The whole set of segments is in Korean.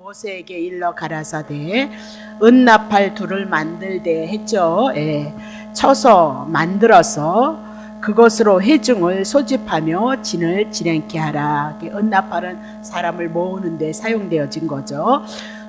모세에게 일러 가라사대 은나팔 둘을 만들되 했죠. 쳐서 만들어서 그것으로 회중을 소집하며 진을 진행케 하라. 은나팔은 사람을 모으는 데 사용되어진 거죠.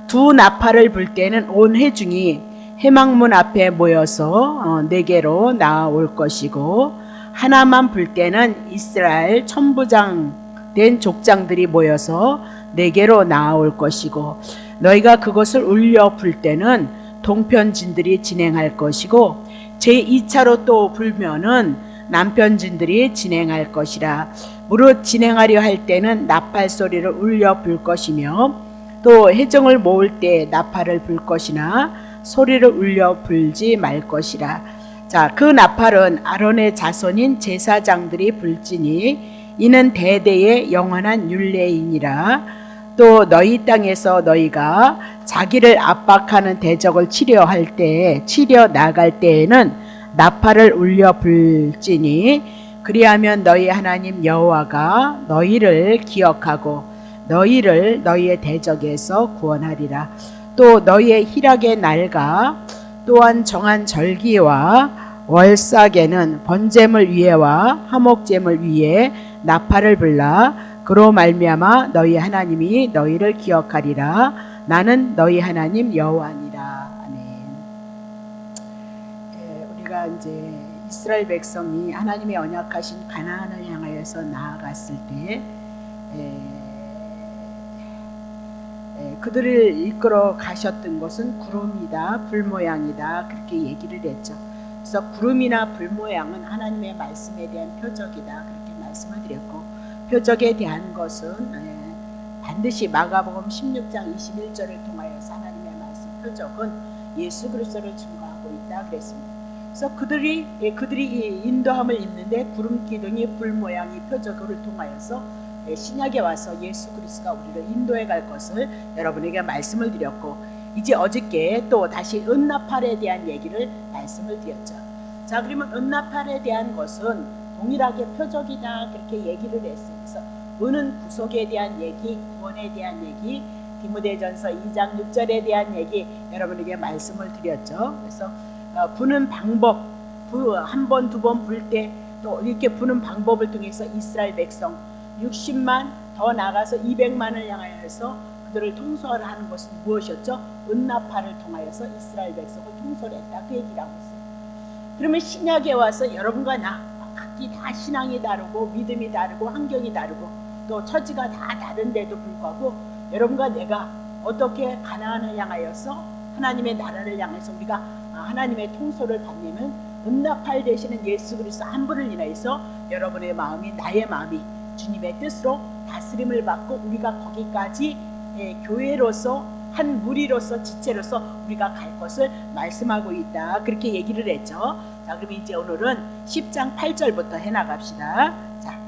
두 나팔을 불 때는 온 회중이 회막문 앞에 모여서 네개로 나아올 것이고, 하나만 불 때는 이스라엘 천부장 된 족장들이 모여서 네개로 나아올 것이고, 너희가 그것을 울려 불 때는 동편진들이 진행할 것이고, 제2차로 또 불면은 남편진들이 진행할 것이라. 무릇 진행하려 할 때는 나팔 소리를 울려 불 것이며, 또 회중을 모을 때 나팔을 불 것이나 소리를 울려 불지 말 것이라. 자, 그 나팔은 아론의 자손인 제사장들이 불지니 이는 대대의 영원한 율례이니라. 또 너희 땅에서 너희가 자기를 압박하는 대적을 치려 나갈 때에는 나팔을 울려 불지니, 그리하면 너희 하나님 여호와가 너희를 기억하고 너희를 너희의 대적에서 구원하리라. 또 너희의 희락의 날과 또한 정한 절기와 월삭에는 번제물 위에와 화목제물 위에 나팔을 불라. 그로 말미암아 너희 하나님이 너희를 기억하리라. 나는 너희 하나님 여호와니라. 아멘. 우리가 이제 이스라엘 백성이 하나님의 언약하신 가나안을 향하여서 나아갔을 때 그들을 이끌어 가셨던 것은 구름이다, 불 모양이다, 그렇게 얘기를 했죠. 그래서 구름이나 불 모양은 하나님의 말씀에 대한 표적이다, 그렇게 말씀을 드렸고, 표적에 대한 것은 반드시 마가복음 16장 21절을 통하여서 하나님의 말씀 표적은 예수 그리스도를 증거하고 있다 그랬습니다. 그래서 그들이 인도함을 입는데 구름 기둥이 불 모양이 표적을 통하여서 신약에 와서 예수 그리스도가 우리를 인도해 갈 것을 여러분에게 말씀을 드렸고, 이제 어저께 또 다시 은나팔에 대한 얘기를 말씀을 드렸죠. 자, 그러면 은나팔에 대한 것은 동일하게 표적이다, 그렇게 얘기를 했어요. 그래서 은은 구속에 대한 얘기, 구원에 대한 얘기, 디모데전서 2장 6절에 대한 얘기 여러분에게 말씀을 드렸죠. 그래서 부는 방법, 한 번, 두 번 불 때 또 이렇게 부는 방법을 통해서 이스라엘 백성 60만, 더 나가서 200만을 향하여서 그들을 통솔하는 것은 무엇이었죠? 은나팔을 통하여서 이스라엘 백성을 통솔했다, 그 얘기를 하고 있어요. 그러면 신약에 와서 여러분과 나 각기 다 신앙이 다르고 믿음이 다르고 환경이 다르고 또 처지가 다 다른데도 불구하고 여러분과 내가 어떻게 가나안을 향하여서 하나님의 나라를 향해서 우리가 하나님의 통솔을 받냐면, 은나팔 되시는 예수 그리스도 한 분을 인하여서 여러분의 마음이, 나의 마음이 주님의 뜻으로 다스림을 받고 우리가 거기까지 교회로서 한 무리로서 지체로서 우리가 갈 것을 말씀하고 있다, 그렇게 얘기를 했죠. 자, 그럼 이제 오늘은 10장 8절부터 해나갑시다. 자,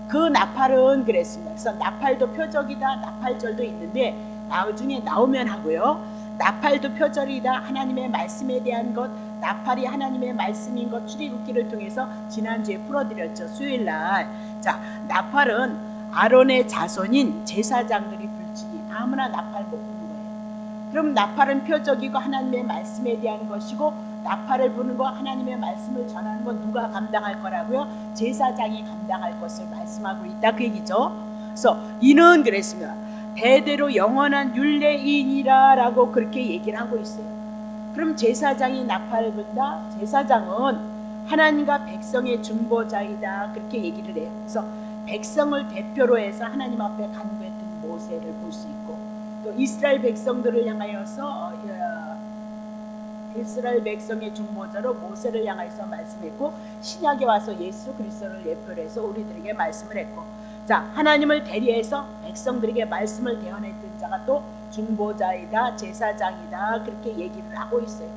그 나팔은 그랬습니다. 그래서 나팔도 표적이다, 나팔절도 있는데 나중에 나오면 하고요. 나팔도 표적이다, 하나님의 말씀에 대한 것, 나팔이 하나님의 말씀인 것 출애굽기를 통해서 지난주에 풀어드렸죠, 수요일날. 자, 나팔은 아론의 자손인 제사장들이 불지니 아무나 나팔 못 부는 거예요. 그럼 나팔은 표적이고 하나님의 말씀에 대한 것이고, 나팔을 부는 거, 하나님의 말씀을 전하는 건 누가 감당할 거라고요? 제사장이 감당할 것을 말씀하고 있다, 그 얘기죠. 그래서 이는 그랬습니다. 대대로 영원한 율례이니라 라고 그렇게 얘기를 하고 있어요. 그럼 제사장이 나팔을 분다? 제사장은 하나님과 백성의 중보자이다, 그렇게 얘기를 해요. 그래서 백성을 대표로 해서 하나님 앞에 간구했던 모세를 볼 수 있고, 또 이스라엘 백성들을 향하여서 이스라엘 백성의 중보자로 모세를 향해서 말씀했고, 신약에 와서 예수 그리스도를 예표로 해서 우리들에게 말씀을 했고, 자, 하나님을 대리해서 백성들에게 말씀을 대언했던 자가 또 중보자이다, 제사장이다, 그렇게 얘기를 하고 있어요.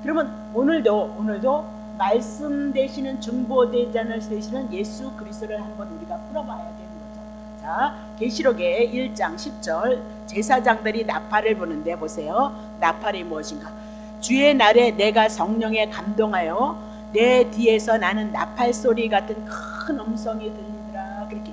그러면 오늘도 말씀 되시는 중보대장을 되시는 예수 그리스도를 한번 우리가 풀어봐야 되는 거죠. 자, 계시록의 1장 10절, 제사장들이 나팔을 부는데 보세요. 나팔이 무엇인가? 주의 날에 내가 성령에 감동하여 내 뒤에서 나는 나팔 소리 같은 큰 음성이 들리더라, 그렇게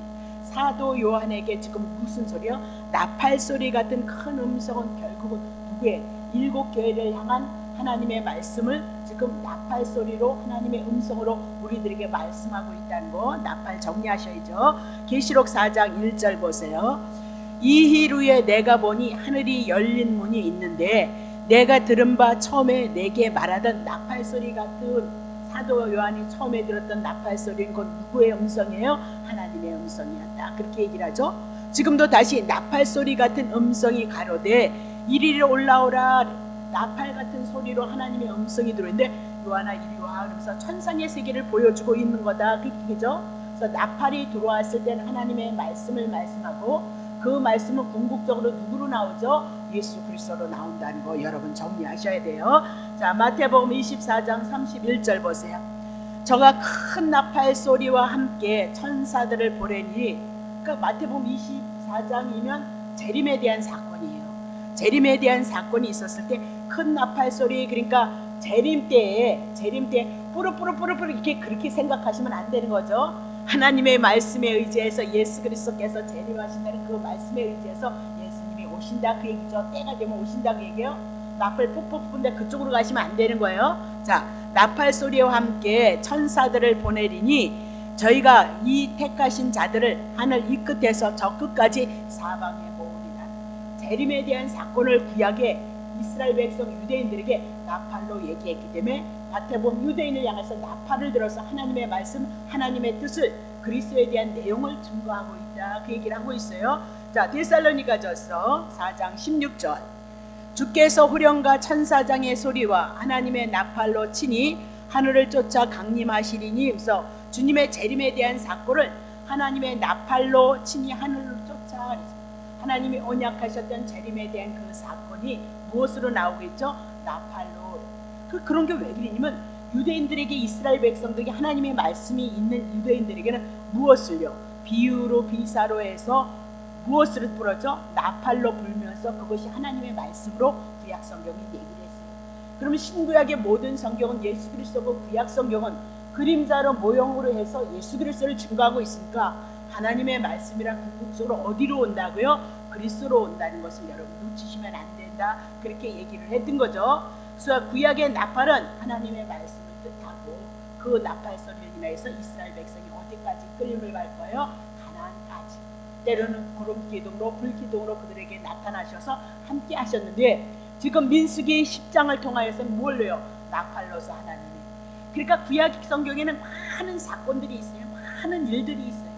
사도 요한에게 지금 무슨 소리요? 나팔 소리 같은 큰 음성은 결국은 누구의? 7교회를 향한 하나님의 말씀을 지금 나팔 소리로 하나님의 음성으로 우리들에게 말씀하고 있다는 거 나팔 정리하셔야죠. 계시록 4장 1절 보세요. 이힐 후에 내가 보니 하늘이 열린 문이 있는데 내가 들은 바 처음에 내게 말하던 나팔 소리 같은 사도 요한이 처음에 들었던 나팔 소리는 곧 누구의 음성이에요? 하나님의 음성이었다. 그렇게 얘기를 하죠. 지금도 다시 나팔 소리 같은 음성이 가로되 이리로 올라오라. 나팔 같은 소리로 하나님의 음성이 들어오는데 요한아 이리 와 그러면서 천상의 세계를 보여주고 있는 거다. 그죠? 그래서 나팔이 들어왔을 때는 하나님의 말씀을 말씀하고 그 말씀은 궁극적으로 누구로 나오죠? 예수 그리스도로 나온다는 거 여러분 정리하셔야 돼요. 자, 마태복음 24장 31절 보세요. 저가 큰 나팔 소리와 함께 천사들을 보내니, 그러니까 마태복음 24장이면 재림에 대한 사건이에요. 재림에 대한 사건이 있었을 때 큰 나팔 소리, 그러니까 재림 때에 뿌르뿌르 이렇게 그렇게 생각하시면 안 되는 거죠. 하나님의 말씀에 의지해서 예수 그리스도께서 재림하신다는 그 말씀에 의지해서 예수님이 오신다 그 얘기죠. 때가 되면 오신다 그 얘기예요. 나팔 푹푹 부는데 그쪽으로 가시면 안 되는 거예요. 자, 나팔 소리와 함께 천사들을 보내리니 저희가 이 택하신 자들을 하늘 이 끝에서 저 끝까지 사방에 모으리라. 재림에 대한 사건을 구약에 이스라엘 백성 유대인들에게 나팔로 얘기했기 때문에 마태복음 유대인을 향해서 나팔을 들어서 하나님의 말씀, 하나님의 뜻을, 그리스도에 대한 내용을 증거하고 있다 그 얘기를 하고 있어요. 자, 데살로니가전서 4장 16절 주께서 후령과 천사장의 소리와 하나님의 나팔로 치니 하늘을 쫓아 강림하시리니, 그래서 주님의 재림에 대한 사건을 하나님의 나팔로 치니 하늘을 쫓아, 하나님이 언약하셨던 재림에 대한 그 사건이 무엇으로 나오겠죠? 나팔로. 그런 게 왜 그러냐면 유대인들에게, 이스라엘 백성들에게 하나님의 말씀이 있는 유대인들에게는 무엇을요? 비유로 비사로 해서 무엇을 불었죠? 나팔로 불면서 그것이 하나님의 말씀으로 구약 성경이 얘기를 했어요. 그러면 신구약의 모든 성경은 예수 그리스도고 구약 성경은 그림자로 모형으로 해서 예수 그리스도를 증거하고 있으니까 하나님의 말씀이란 궁극적으로 어디로 온다고요? 그리스도로 온다는 것을 여러분 놓치시면 안 된다. 그렇게 얘기를 했던 거죠. 그래서 구약의 나팔은 하나님의 말씀을 뜻하고 그 나팔 소리를 인하여서 이스라엘 백성이 어디까지 끌림을 갈 거예요? 가나안까지. 때로는 구름 기둥으로 불 기둥으로 그들에게 나타나셔서 함께 하셨는데 지금 민수기 10장을 통하여서는 뭘로요? 나팔로서 하나님이. 그러니까 구약 성경에는 많은 사건들이 있어요. 많은 일들이 있어요.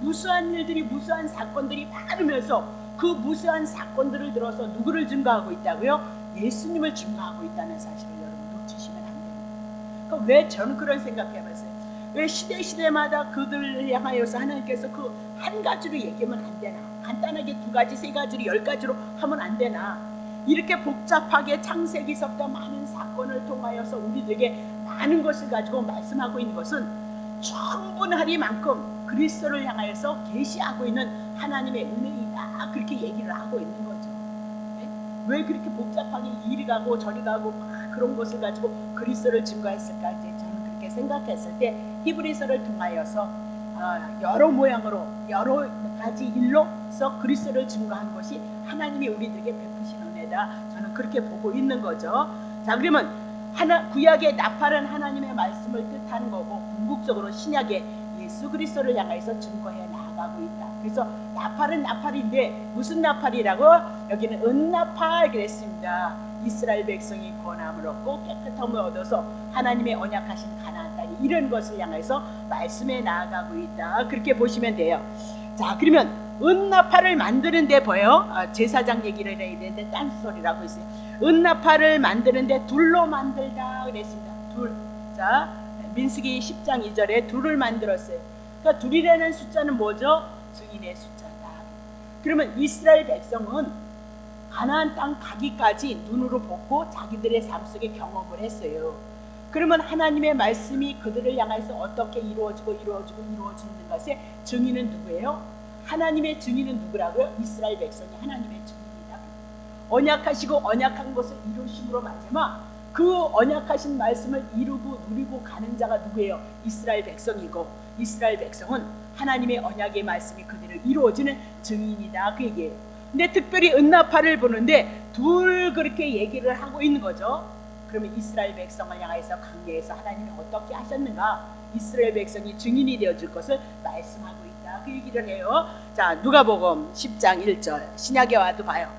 무수한 일들이, 무수한 사건들이 많으면서 그 무수한 사건들을 들어서 누구를 증거하고 있다고요? 예수님을 증거하고 있다는 사실을 여러분 놓치시면 안 됩니다. 그러니까 왜 저는 그런 생각해봤어요. 왜 시대마다 그들을 향하여서 하나님께서 그 한 가지로 얘기하면 안 되나? 간단하게 2가지, 3가지로 10가지로 하면 안 되나? 이렇게 복잡하게 창세기서부터 많은 사건을 통하여서 우리들에게 많은 것을 가지고 말씀하고 있는 것은 충분하리만큼 그리스도를 향하여서 계시하고 있는 하나님의 은혜이다 그렇게 얘기를 하고 있는 거죠. 네? 왜 그렇게 복잡하게 이리 가고 저리 가고 막 그런 것을 가지고 그리스도를 증거했을까? 이제 저는 그렇게 생각했을 때 히브리서를 통하여서 여러 모양으로 여러 가지 일로서 그리스도를 증거한 것이 하나님이 우리들에게 베푸신 은혜다. 저는 그렇게 보고 있는 거죠. 자, 그러면 구약의 나팔은 하나님의 말씀을 뜻하는 거고 궁극적으로 신약의 예수 그리스도를 향해서 증거해 나가고 있다. 그래서 나팔은 나팔인데 무슨 나팔이라고? 여기는 은나팔 그랬습니다. 이스라엘 백성이 권함을 얻고 깨끗함을 얻어서 하나님의 언약하신 가나안 땅이 이런 것을 향해서 말씀해 나아가고 있다. 그렇게 보시면 돼요. 자, 그러면 은나팔을 만드는데 보여 제사장 얘기를 해야 되는데 딴소리라고 있어요. 은나팔을 만드는데 둘로 만들다 그랬습니다. 둘. 자, 민수기 10장 2절에 둘을 만들었어요. 그러니까 둘이라는 숫자는 뭐죠? 증인의 숫자다. 그러면 이스라엘 백성은 가나안 땅 가기까지 눈으로 보고 자기들의 삶 속에 경험을 했어요. 그러면 하나님의 말씀이 그들을 향해서 어떻게 이루어지는 것의 증인은 누구예요? 하나님의 증인은 누구라고요? 이스라엘 백성이 하나님의 증인이다. 언약하시고 언약한 것을 이루심으로 말미암아 그 언약하신 말씀을 이루고 누리고 가는 자가 누구예요? 이스라엘 백성이고 이스라엘 백성은 하나님의 언약의 말씀이 그대로 이루어지는 증인이다 그 얘기예요. 근데 특별히 은나팔을 보는데 둘 그렇게 얘기를 하고 있는 거죠. 그러면 이스라엘 백성을 향해서 광야에서 하나님이 어떻게 하셨는가, 이스라엘 백성이 증인이 되어줄 것을 말씀하고 있다 그 얘기를 해요. 자, 누가복음 10장 1절 신약에 와도 봐요.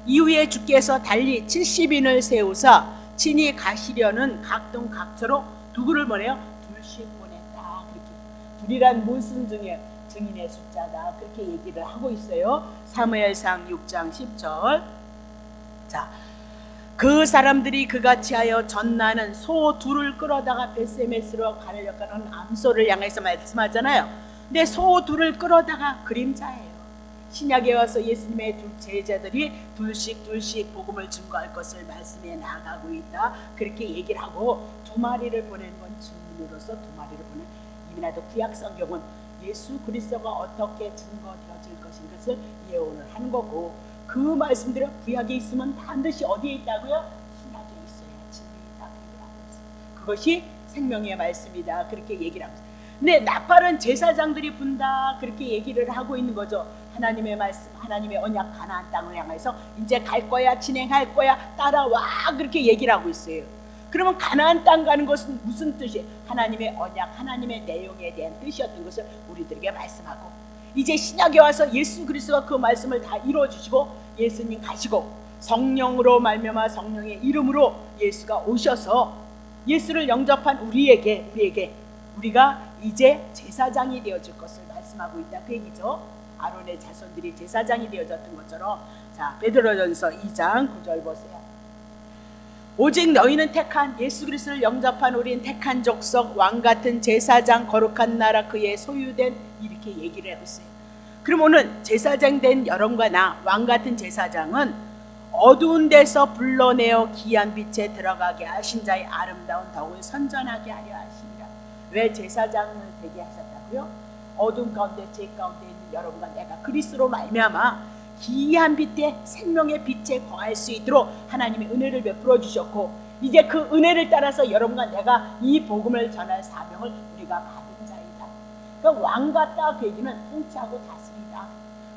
이후에 주께서 달리 70인을 세우사 친히 가시려는 각동 각처로 누구를 보내요? 둘씩 보냈다. 그렇게 둘이란 무슨 증인의 숫자다 그렇게 얘기를 하고 있어요. 사무엘상 6장 10절. 자, 그 사람들이 그같이 하여 전나는 소 둘을 끌어다가 벳세메스로 가려가는 암소를 향해서 말씀하잖아요. 근데 소 둘을 끌어다가 그림자예요. 신약에 와서 예수님의 제자들이 둘씩 복음을 증거할 것을 말씀해 나가고 있다 그렇게 얘기를 하고, 두 마리를 보낸 건 증인으로서 두 마리를 보낸, 이미나도 구약 성경은 예수 그리스도가 어떻게 증거되어질 것인 것을 예언을 하는 거고, 그 말씀들은 구약에 있으면 반드시 어디에 있다고요? 신약에 있어야 진리이다 그렇게 하고 있어요. 그것이 생명의 말씀이다 그렇게 얘기를 하고 있어요. 근데 나팔은 제사장들이 분다 그렇게 얘기를 하고 있는 거죠. 하나님의 말씀, 하나님의 언약 가나안 땅을 향해서 이제 갈 거야, 진행할 거야, 따라와 그렇게 얘기를 하고 있어요. 그러면 가나안 땅 가는 것은 무슨 뜻이에요? 하나님의 언약, 하나님의 내용에 대한 뜻이었던 것을 우리들에게 말씀하고, 이제 신약에 와서 예수 그리스도가 그 말씀을 다 이루어주시고 예수님 가시고 성령으로 말미암아 성령의 이름으로 예수가 오셔서 예수를 영접한 우리가 이제 제사장이 되어질 것을 말씀하고 있다 그 얘기죠. 아론의 자손들이 제사장이 되어졌던 것처럼. 자, 베드로전서 2장 9절 보세요. 오직 너희는 택한 예수 그리스도를 영접한 우린 택한 족속, 왕같은 제사장, 거룩한 나라, 그의 소유된, 이렇게 얘기를 하고 있어요. 그럼 오늘 제사장 된 여러분과 나, 왕같은 제사장은 어두운 데서 불러내어 귀한 빛에 들어가게 하신 자의 아름다운 덕을 선전하게 하려 하시니라. 왜 제사장을 되게 하셨다고요? 어두운 가운데, 죄 가운데 있는 여러분과 내가 그리스도로 말미암아 기이한 빛에, 생명의 빛에 거할 수 있도록 하나님의 은혜를 베풀어 주셨고, 이제 그 은혜를 따라서 여러분과 내가 이 복음을 전할 사명을 우리가 받은 자이다. 그러니까 왕 같다 그 얘기는 통치하고 다스리다.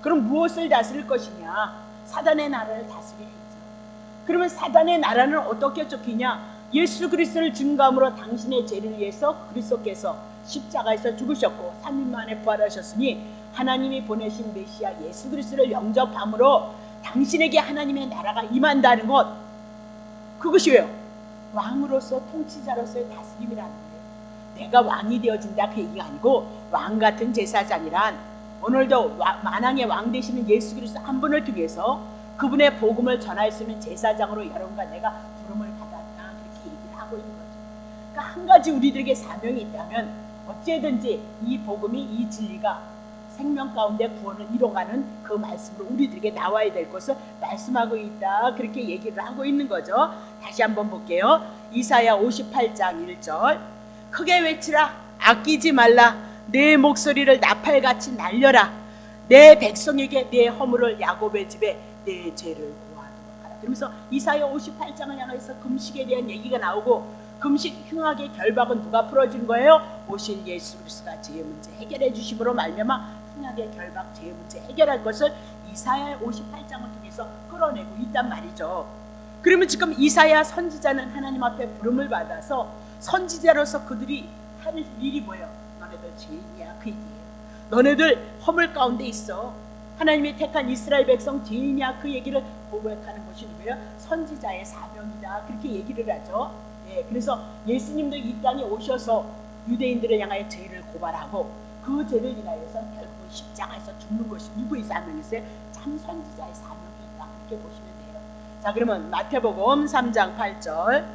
그럼 무엇을 다스릴 것이냐? 사단의 나라를 다스려야죠. 그러면 사단의 나라는 어떻게 쫓기냐? 예수 그리스도를 증거함으로 당신의 죄를 위해서 그리스도께서 십자가에서 죽으셨고 3일 만에 부활하셨으니 하나님이 보내신 메시아 예수 그리스도를 영접함으로 당신에게 하나님의 나라가 임한다는 것, 그것이 왜요? 왕으로서, 통치자로서의 다스림이라는 거예요. 내가 왕이 되어진다 그 얘기가 아니고, 왕 같은 제사장이란 오늘도 만왕의 왕 되시는 예수 그리스도 한 분을 통해서 그분의 복음을 전할 수 있는 제사장으로 여러분과 내가 부름을 받았다 그렇게 얘기를 하고 있는 거죠. 그러니까 한 가지 우리들에게 사명이 있다면 어찌든지 이 복음이, 이 진리가 생명 가운데 구원을 이뤄가는 그 말씀으로 우리들에게 나와야 될 것을 말씀하고 있다 그렇게 얘기를 하고 있는 거죠. 다시 한번 볼게요. 이사야 58장 1절. 크게 외치라, 아끼지 말라, 내 목소리를 나팔같이 날려라, 내 백성에게 내 허물을, 야곱의 집에 내 죄를 고하도록 하라. 그러면서 이사야 58장을 향해서 금식에 대한 얘기가 나오고, 금식 흉악의 결박은 누가 풀어준 거예요? 오실 예수 그리스도가 죄의 문제 해결해 주심으로 말미암아 흉악의 결박, 죄의 문제 해결할 것을 이사야 58장을 통해서 끌어내고 있단 말이죠. 그러면 지금 이사야 선지자는 하나님 앞에 부름을 받아서 선지자로서 그들이 할 일이 뭐예요? 너네들 죄인이야 그 얘기예요. 너네들 허물 가운데 있어. 하나님이 택한 이스라엘 백성 죄인이야 그 얘기를 고백하는 것이 누구예요? 선지자의 사명이다 그렇게 얘기를 하죠. 예, 그래서 예수님도 이 땅에 오셔서 유대인들을 향하여 죄를 고발하고 그 죄를 인하여서 결국은 십자가에서 죽는 것이 누구의 사명이세요? 참 선지자의 사명이다 그렇게 보시면 돼요. 자, 그러면 마태복음 3장 8절.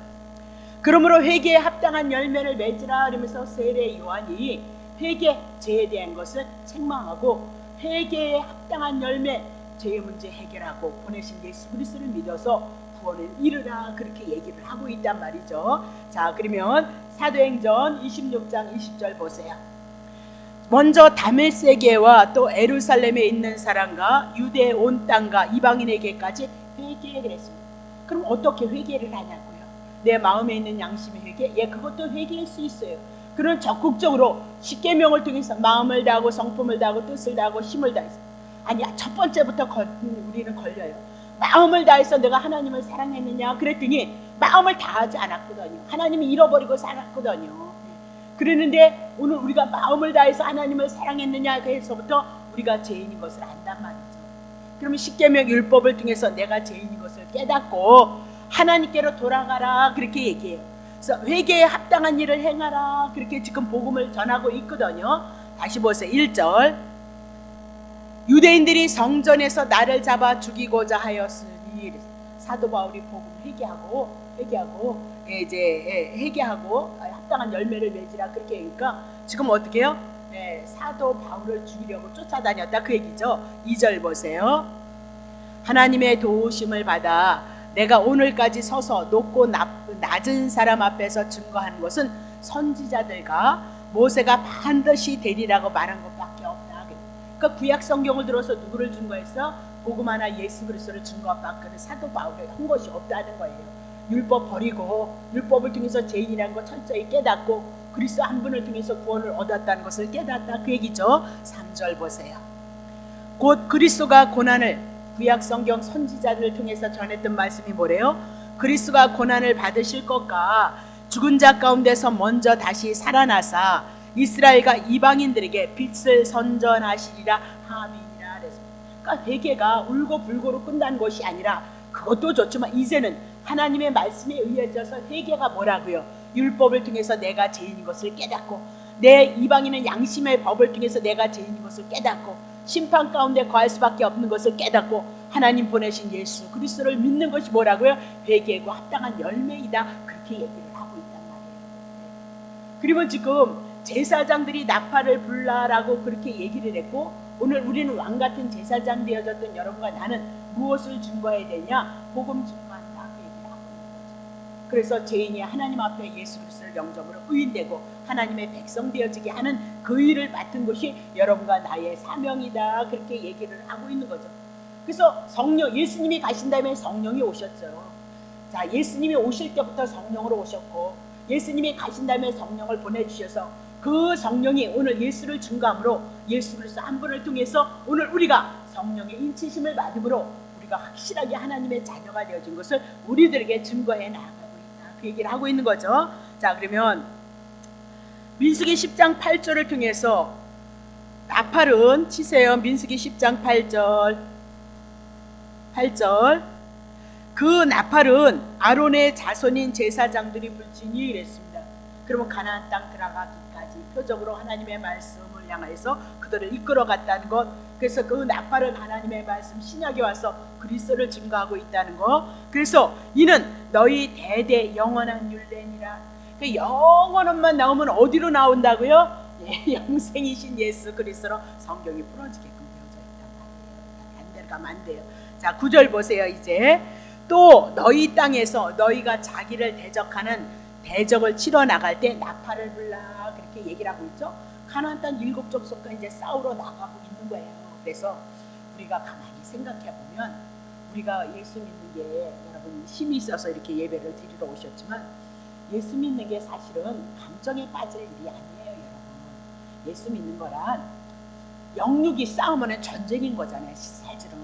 그러므로 회개에 합당한 열매를 맺으라 이러면서 세례 요한이 회개, 죄에 대한 것을 책망하고 회개에 합당한 열매, 죄의 문제 해결하고 보내신 예수 그리스도를 믿어서 구원을 이루라 그렇게 얘기를 하고 있단 말이죠. 자, 그러면 사도행전 26장 20절 보세요. 먼저 다메섹에와 또 예루살렘에 있는 사람과 유대 온 땅과 이방인에게까지 회개를 했습니다. 그럼 어떻게 회개를 하냐고요? 내 마음에 있는 양심의 회개? 예, 그것도 회개할 수 있어요. 그런 적극적으로 십계명을 통해서 마음을 다하고 성품을 다하고 뜻을 다하고 힘을 다해서, 아니야, 첫 번째부터 우리는 걸려요. 마음을 다해서 내가 하나님을 사랑했느냐 그랬더니 마음을 다하지 않았거든요. 하나님을 잃어버리고 살았거든요. 그러는데 오늘 우리가 마음을 다해서 하나님을 사랑했느냐 해서부터 우리가 죄인인 것을 안단 말이죠. 그러면 십계명 율법을 통해서 내가 죄인인 것을 깨닫고 하나님께로 돌아가라 그렇게 얘기해요. 그래서 회개에 합당한 일을 행하라 그렇게 지금 복음을 전하고 있거든요. 다시 보세요. 1절. 유대인들이 성전에서 나를 잡아 죽이고자 하였으니, 사도 바울이 복음을 회개하고 합당한 열매를 맺으라 그렇게 하니까 지금 어떻게 해요? 사도 바울을 죽이려고 쫓아다녔다 그 얘기죠. 2절 보세요. 하나님의 도우심을 받아 내가 오늘까지 서서 높고 낮은 사람 앞에서 증거한 것은 선지자들과 모세가 반드시 되리라고 말한 것밖에 없다. 그러니까 구약 성경을 들어서 누구를 증거했어? 복음 하나 예수 그리스도를 증거받고는 사도 바울이 한 것이 없다는 거예요. 율법 버리고 율법을 통해서 죄인이라는 거 철저히 깨닫고 그리스도 한 분을 통해서 구원을 얻었다는 것을 깨닫다 그 얘기죠. 3절 보세요. 곧 그리스도가 고난을, 구약 성경 선지자들을 통해서 전했던 말씀이 뭐래요? 그리스도가 고난을 받으실 것과 죽은 자 가운데서 먼저 다시 살아나사 이스라엘과 이방인들에게 빛을 선전하시리라 하미니라 그랬습니다. 그러니까 회개가 울고 불고로 끝난 것이 아니라, 그것도 좋지만 이제는 하나님의 말씀에 의해져서 회개가 뭐라고요? 율법을 통해서 내가 죄인인 것을 깨닫고, 내 이방인은 양심의 법을 통해서 내가 죄인인 것을 깨닫고, 심판 가운데 거할 수밖에 없는 것을 깨닫고 하나님 보내신 예수 그리스도를 믿는 것이 뭐라고요? 회개고 합당한 열매이다 그렇게 얘기를 하고 있단 말이에요. 그리고 지금 제사장들이 나팔을 불라라고 그렇게 얘기를 했고, 오늘 우리는 왕같은 제사장 되어졌던 여러분과 나는 무엇을 증거해야 되냐? 복음 증거한다 그 얘기를 하고 있는 거죠. 그래서 죄인이 하나님 앞에 예수 그리스도를 영접으로 의인되고 하나님의 백성 되어지게 하는 그 일을 맡은 것이 여러분과 나의 사명이다 그렇게 얘기를 하고 있는 거죠. 그래서 성령, 예수님이 가신 다음에 성령이 오셨죠. 자, 예수님이 오실 때부터 성령으로 오셨고 예수님이 가신 다음에 성령을 보내주셔서 그 성령이 오늘 예수를 증거함으로 예수 그리스도 한 분을 통해서 오늘 우리가 성령의 인치심을 받음으로 우리가 확실하게 하나님의 자녀가 되어진 것을 우리들에게 증거해 나가고 있다 그 얘기를 하고 있는 거죠. 자, 그러면 민수기 10장 8절을 통해서 나팔은 치세요. 민수기 10장 8절 그 나팔은 아론의 자손인 제사장들이 불지니 이랬습니다. 그러면 가나안 땅 들어가기까지 표적으로 하나님의 말씀을 향해서 그들을 이끌어갔다는 것, 그래서 그 나팔은 하나님의 말씀 신약에 와서 그리스도를 증거하고 있다는 것, 그래서 이는 너희 대대 영원한 율례니라. 그 영원한만 나오면 어디로 나온다고요? 영생이신 예수 그리스도로 성경이 풀어지게끔 되어져 있단 말이에요. 반대로 가면 안 돼요. 자, 9절 보세요. 이제 또 너희 땅에서 너희가 자기를 대적하는 대적을 치러 나갈 때 나팔을 불라 그렇게 얘기를 하고 있죠. 가나안 땅 7족속과 이제 싸우러 나가고 있는 거예요. 그래서 우리가 가만히 생각해 보면 우리가 예수 믿는 게 여러분 힘이 있어서 이렇게 예배를 드리러 오셨지만 예수 믿는 게 사실은 감정에 빠질 일이 아니에요. 여러분, 예수 믿는 거란 영육이 싸우면 전쟁인 거잖아요. 사실은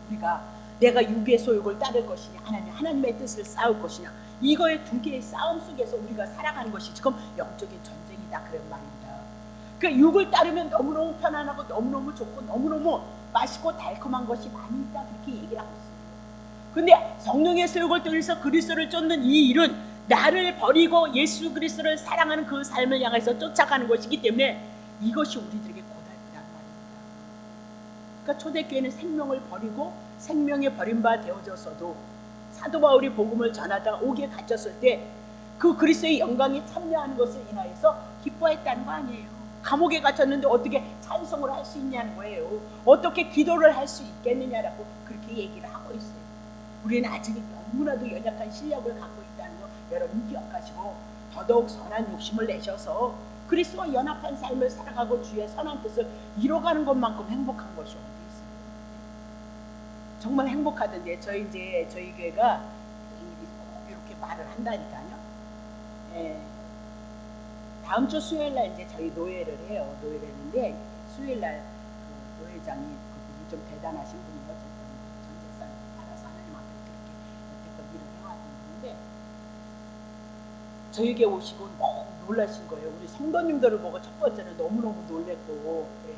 우리가 내가 육의 소욕을 따를 것이냐 하나님의 뜻을 싸울 것이냐, 이거의 두 개의 싸움 속에서 우리가 살아가는 것이 지금 영적인 전쟁이다 그런 말입니다. 그 육을 따르면 너무너무 편안하고 너무너무 좋고 너무너무 맛있고 달콤한 것이 많이 있다 그렇게 얘기를 하고 있어요. 근데 성령의 소욕을 통해서 그리스도를 쫓는 이 일은 나를 버리고 예수 그리스도를 사랑하는 그 삶을 향해서 쫓아가는 것이기 때문에 이것이 우리들에게 고달프단 말입니다. 그러니까 초대교회는 생명을 버리고 생명에 버림바 되어져서도 사도 바울이 복음을 전하다가 옥에 갇혔을 때 그 그리스도의 영광에 참여하는 것을 인하여서 기뻐했다는 거 아니에요. 감옥에 갇혔는데 어떻게 찬송을 할 수 있냐는 거예요. 어떻게 기도를 할 수 있겠느냐라고 그렇게 얘기를 하고 있어요. 우리는 아직 너무나도 연약한 실력을 갖고 있다는 거 여러분 기억하시고 더더욱 선한 욕심을 내셔서 그리스도와 연합한 삶을 살아가고 주의 선한 뜻을 이뤄가는 것만큼 행복한 것이 어디 있어요. 정말 행복하던데 저희 교회가 이렇게 말을 한다니까요. 다음 주 수요일 날 이제 저희 노예를 해요. 노예를 했는데 수요일 날 노예장이 그분이 좀 대단하신 분이에요. 전재산 알아서 하나님 앞에 그렇게 여태껏 일을 해왔던 분인데 저에게 오시고 너무 놀라신 거예요. 우리 성도님들을 보고 첫 번째는 너무너무 놀랬고, 예.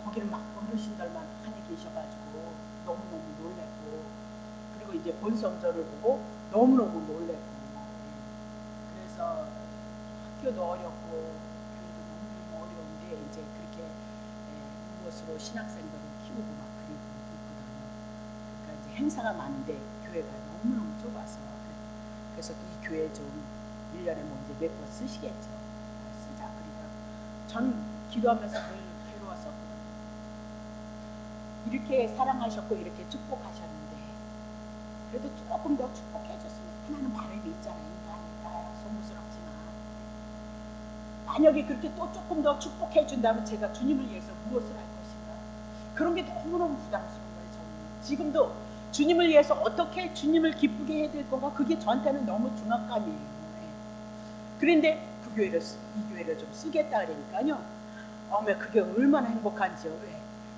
거기를 막 어르신들만 안에 계셔가지고 너무너무 놀랬고, 그리고 이제 본성전을 보고 너무너무 놀랬고, 예. 그래서 학교도 어렵고 교회도 너무너무 어려운데 이제 그렇게 무엇으로 신학생들을 키우고 막 그리고 있거든요. 그러니까 이제 행사가 많은데 교회가 너무너무 좁아서 그래서 이 교회 좀 1년에 뭐 이제 몇 번 쓰시겠죠. 쓰자. 그러니까 전 기도하면서 늘 괴로웠었거든요. 이렇게 사랑하셨고 이렇게 축복하셨는데 그래도 조금 더 축복해 줬으면 하나는 바람이 있잖아요. 인간이다. 소무스럽지만 만약에 그렇게 또 조금 더 축복해 준다면 제가 주님을 위해서 무엇을 할 것인가. 그런 게 너무너무 부담스러운 거예요. 저는 지금도 주님을 위해서 어떻게 주님을 기쁘게 해야 될 건가, 그게 저한테는 너무 중압감이에요. 그런데 그 교회를 이 교회를 좀 쓰겠다 그러니까요. 그게 얼마나 행복한지요.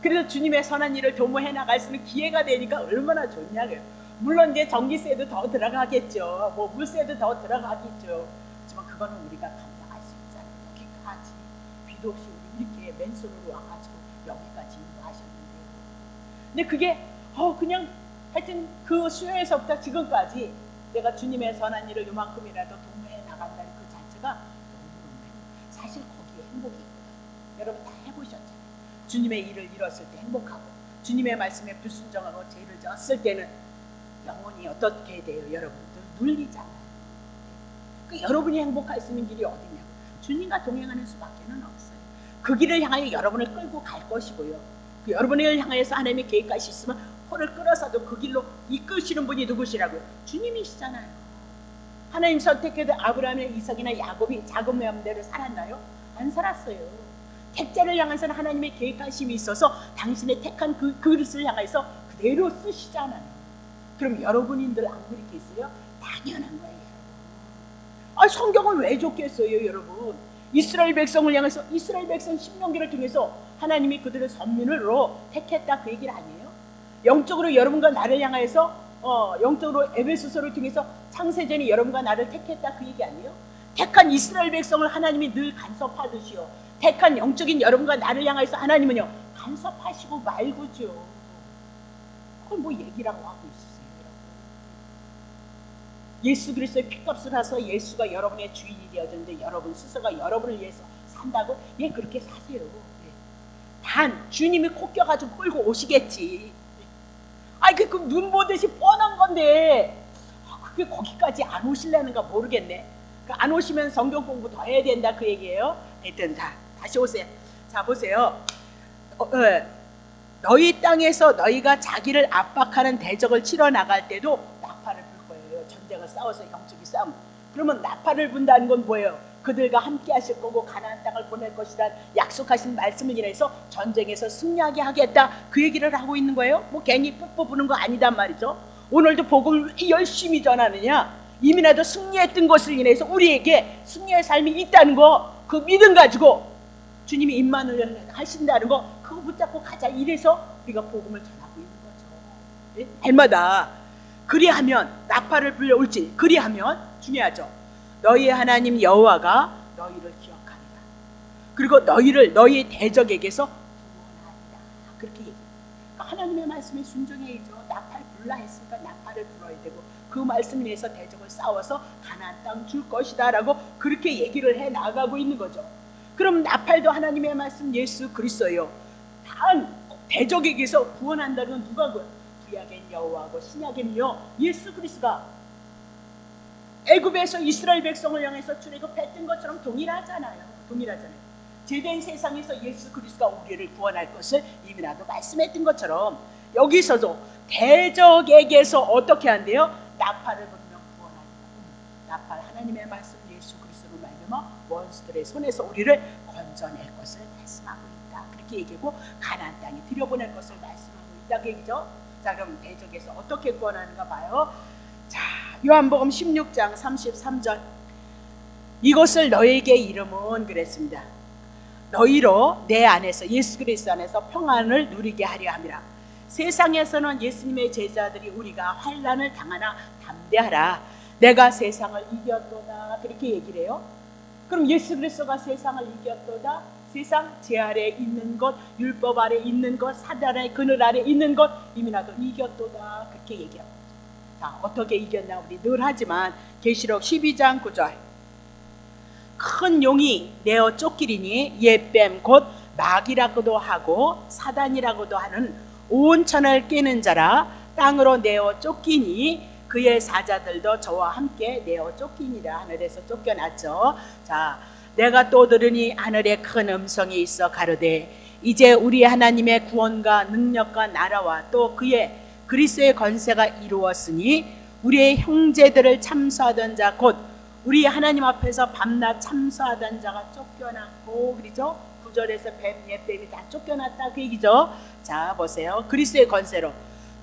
그래서 주님의 선한 일을 도모해 나갈 수 있는 기회가 되니까 얼마나 좋냐고요. 물론 이제 전기세도 더 들어가겠죠. 뭐 물세도 더 들어가겠죠. 하지만 그거는 우리가 감당할 수 있잖아요. 여기까지 비도 없이 우리 이렇게 맨손으로 와가지고 여기까지 인도하셨는데요. 근데 그게 그냥 하여튼 그 수요에서부터 지금까지 내가 주님의 선한 일을 요만큼이라도 도모해 나간다는 그 자체가 너무너무 사실 거기에 행복이 있거든요. 여러분 다 해보셨잖아요. 주님의 일을 이뤘을 때 행복하고 주님의 말씀에 불순종하고 죄를 졌을 때는 영혼이 어떻게 돼요? 여러분들 눌리잖아요. 그 여러분이 행복할 수 있는 길이 어디냐고. 주님과 동행하는 수밖에는 없어요. 그 길을 향하여 여러분을 끌고 갈 것이고요. 그 여러분을 향해서 하나님의 계획까지 있으면 손을 끌어서도 그 길로 이끄시는 분이 누구시라고요? 주님이시잖아요. 하나님 선택해도 아브라함이나 이삭이나 야곱이 작은 마음대로 살았나요? 안 살았어요. 택자를 향해서는 하나님의 계획하심이 있어서 당신의 택한 그 그릇을 향해서 그대로 쓰시잖아요. 그럼 여러분인들 안 그렇게 있어요? 당연한 거예요. 성경은 왜 줬겠어요, 여러분? 이스라엘 백성을 향해서 이스라엘 백성 신명기를 통해서 하나님이 그들을 선민으로 택했다 그 얘기는 아니에요? 영적으로 여러분과 나를 향해서 영적으로 에베소서를 통해서 창세전에 여러분과 나를 택했다 그 얘기 아니에요? 택한 이스라엘 백성을 하나님이 늘 간섭하듯이요. 택한 영적인 여러분과 나를 향해서 하나님은요 간섭하시고 말고죠. 그걸 뭐 얘기라고 하고 있으세요, 여러분? 예수 그리스도의 피값을 해서 예수가 여러분의 주인이 되어졌는데 여러분 스스로가 여러분을 위해서 산다고? 그렇게 사세요. 단 주님이 코 껴가지고 끌고 오시겠지. 그 눈 보듯이 뻔한 건데 그게 거기까지 안 오실려는가 모르겠네. 안 오시면 성경 공부 더 해야 된다 그 얘기예요. 하여튼 다시 오세요. 자 보세요. 너희 땅에서 너희가 자기를 압박하는 대적을 치러 나갈 때도 나팔을 불 거예요. 전쟁을 싸워서 영적인 싸움. 그러면 나팔을 분다는 건 뭐예요? 그들과 함께 하실 거고 가나안 땅을 보낼 것이란 약속하신 말씀을 인해서 전쟁에서 승리하게 하겠다 그 얘기를 하고 있는 거예요. 뭐 괜히 뽀뽀 부는 거 아니단 말이죠. 오늘도 복음을 왜 열심히 전하느냐? 이미나도 승리했던 것을 인해서 우리에게 승리의 삶이 있다는 거, 그 믿음 가지고 주님이 임만을 하신다는 거 그거 붙잡고 가자. 이래서 우리가 복음을 전하고 있는 거죠. 날마다 그리하면 나팔을 불려올지 그리하면 중요하죠. 너희의 하나님 여호와가 너희를 기억하리라. 그리고 너희를 너희의 대적에게서 구원하리라. 그렇게 얘기해요. 그러니까 하나님의 말씀에 순종해야죠. 나팔 불라 했으니까 나팔을 불어야 되고 그 말씀에 의해서 대적을 싸워서 가나안 땅 줄 것이다 라고 그렇게 얘기를 해 나가고 있는 거죠. 그럼 나팔도 하나님의 말씀 예수 그리스도예요. 단 대적에게서 구원한다는 건 누가 그래요? 구약의 여호와고 신약의 예수 그리스도가 애굽에서 이스라엘 백성을 향해서 출애굽했던 것처럼 동일하잖아요. 죄된 세상에서 예수 그리스도가 우리를 구원할 것을 이미 나도 말씀했던 것처럼 여기서도 대적에게서 어떻게 한대요? 나팔을 부르면 구원하리라. 나팔 하나님의 말씀 예수 그리스도를 말미암아 원수들의 손에서 우리를 건져낼 것을 말씀하고 있다. 그렇게 얘기하고 가나안 땅에 들여보낼 것을 말씀하고 있다 그 얘기죠. 자 그럼 대적에서 어떻게 구원하는가 봐요. 자 요한복음 16장 33절 이것을 너에게 이름은 그랬습니다. 너희로 내 안에서 예수 그리스도 안에서 평안을 누리게 하려 함이라. 세상에서는 예수님의 제자들이 우리가 환난을 당하나 담대하라. 내가 세상을 이겼도다. 그렇게 얘기를 해요. 그럼 예수 그리스도가 세상을 이겼도다. 세상 제 아래에 있는 것, 율법 아래 있는 것, 사단의 그늘 아래 있는 것 이미 나도 이겼도다. 그렇게 얘기합니다. 자, 어떻게 이겼나 우리 늘 하지만 계시록 12장 9절 큰 용이 내어 쫓기리니 옛뱀 곧 마귀라고도 하고 사단이라고도 하는 온 천을 깨는 자라 땅으로 내어 쫓기니 그의 사자들도 저와 함께 내어 쫓기니라. 하늘에서 쫓겨났죠. 자, 내가 또 들으니 하늘에 큰 음성이 있어 가로되 이제 우리 하나님의 구원과 능력과 나라와 또 그의 그리스도의 권세가 이루었으니 우리의 형제들을 참수하던 자 곧 우리 하나님 앞에서 밤낮 참수하던 자가 쫓겨났고, 그러죠? 9절에서 뱀, 옛뱀이 다 쫓겨났다 그 얘기죠. 자, 보세요. 그리스도의 권세로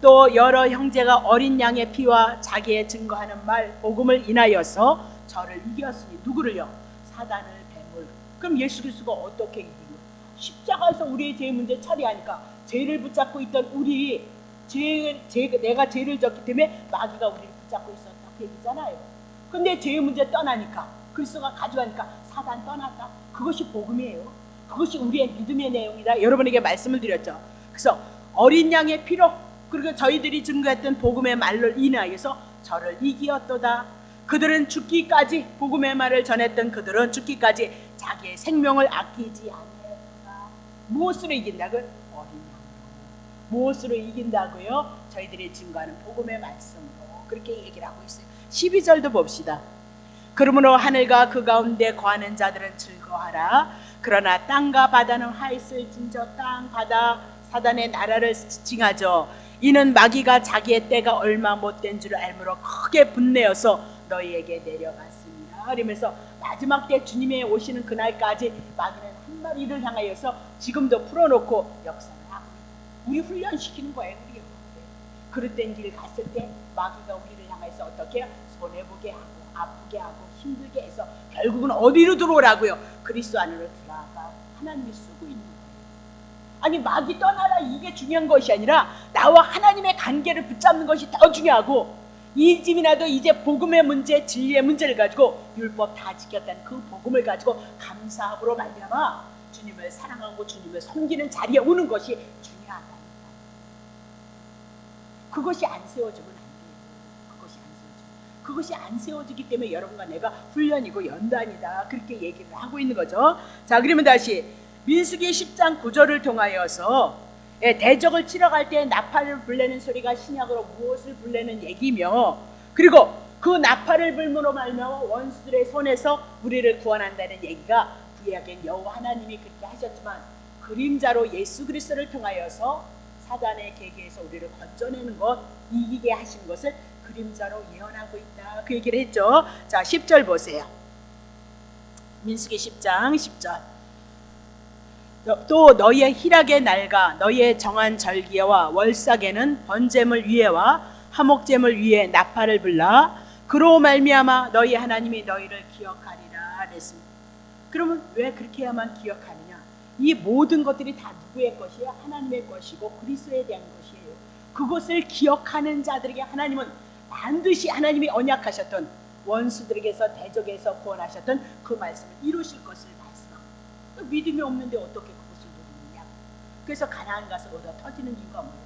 또 여러 형제가 어린 양의 피와 자기의 증거하는 말 복음을 인하여서 저를 이겼으니 누구를요? 사단을, 뱀을. 그럼 예수 그리스도가 어떻게 이기고? 십자가에서 우리의 죄 문제 처리하니까 죄를 붙잡고 있던 우리 내가 죄를 졌기 때문에 마귀가 우리를 붙잡고 있었다 그 얘기잖아요. 근데 죄의 문제 떠나니까 그리스도가 가져가니까 사단 떠났다. 그것이 복음이에요. 그것이 우리의 믿음의 내용이다. 여러분에게 말씀을 드렸죠. 그래서 어린 양의 피로 그리고 저희들이 증거했던 복음의 말로 인하여서 저를 이기었도다. 그들은 죽기까지 복음의 말을 전했던 그들은 죽기까지 자기의 생명을 아끼지 않았다. 무엇으로 이긴다고요? 어린 양으로. 무엇으로 이긴다고요? 저희들이 증거하는 복음의 말씀으로. 그렇게 얘기를 하고 있어요. 12절도 봅시다. 그러므로 하늘과 그 가운데 거하는 자들은 즐거워하라. 그러나 땅과 바다는 화있을진저 땅 바다 사단의 나라를 징하죠. 이는 마귀가 자기의 때가 얼마 못된 줄 알므로 크게 분내어서 너희에게 내려갔습니다. 그러면서 마지막 때 주님의 오시는 그날까지 마귀는 한 마리를 향하여서 지금도 풀어놓고 역사를 하고 있다. 우리 훈련시키는 거예요. 우리요. 그릇된 길 갔을 때 마귀가 우리를 향해서 어떻게 손해보게 하고 아프게 하고 힘들게 해서 결국은 어디로 들어오라고요? 그리스도 안으로 들어가 하나님이 쓰고 있는 거예요. 아니 마귀 떠나라 이게 중요한 것이 아니라 나와 하나님의 관계를 붙잡는 것이 더 중요하고 이 집이나도 이제 복음의 문제 진리의 문제를 가지고 율법 다 지켰다는 그 복음을 가지고 감사함으로 말미암아 주님을 사랑하고 주님을 섬기는 자리에 오는 것이 중요하다. 그것이 안 세워지면 안 돼요. 그것이 안 세워지기 때문에 여러분과 내가 훈련이고 연단이다. 그렇게 얘기를 하고 있는 거죠. 자, 그러면 다시 민수기 10장 9절을 통하여서 대적을 치러 갈 때 나팔을 불내는 소리가 신약으로 무엇을 불내는 얘기며 그리고 그 나팔을 불므로 말미암아 원수들의 손에서 우리를 구원한다는 얘기가 구약엔 여호와 하나님이 그렇게 하셨지만 그림자로 예수 그리스도를 통하여서 사단의 계계에서 우리를 건져내는 것, 이기게 하신 것을 그림자로 예언하고 있다. 그 얘기를 했죠. 자, 10절 보세요. 민수기 10장 10절. 또 너희의 희락의 날과 너희의 정한 절기와 월삭에는 번제물 위에와 화목제물 위에 나팔을 불라 그로 말미암아 너희 하나님이 너희를 기억하리라 그랬습니다. 그러면 왜 그렇게 해야만 기억하느냐? 이 모든 것들이 다 누구의 것이에요? 하나님의 것이고 그리스도에 대한 것이에요. 그것을 기억하는 자들에게 하나님은 반드시 하나님이 언약하셨던 원수들에게서 대적에서 구원하셨던 그 말씀을 이루실 것을 말씀합니다. 믿음이 없는데 어떻게 그것을 누리느냐? 그래서 가나안 가서 얻어 터지는 이유가 뭐예요?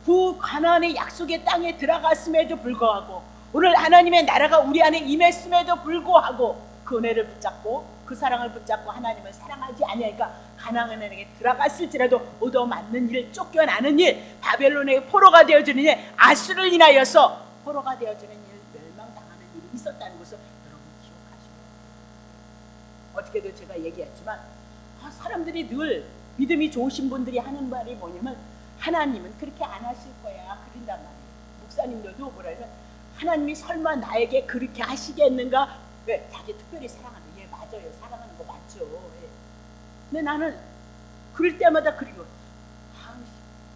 그 가나안의 약속의 땅에 들어갔음에도 불구하고 오늘 하나님의 나라가 우리 안에 임했음에도 불구하고 그 은혜를 붙잡고 그 사랑을 붙잡고 하나님을 사랑하지 아니하니까 가나안에게 들어갔을지라도 얻어맞는 일, 쫓겨나는 일, 바벨론의 포로가 되어지는 일, 아수를 인하여서 포로가 되어지는 일, 멸망당하는 일이 있었다는 것을 여러분 기억하시고 어떻게도 제가 얘기했지만 사람들이 늘 믿음이 좋으신 분들이 하는 말이 뭐냐면 하나님은 그렇게 안 하실 거야 그런단 말이에요. 목사님들도 뭐라면 하나님이 설마 나에게 그렇게 하시겠는가? 왜? 자기 특별히 사랑하는 예 맞아요. 사랑하는 거 맞죠. 예. 근데 나는 그럴 때마다 그리고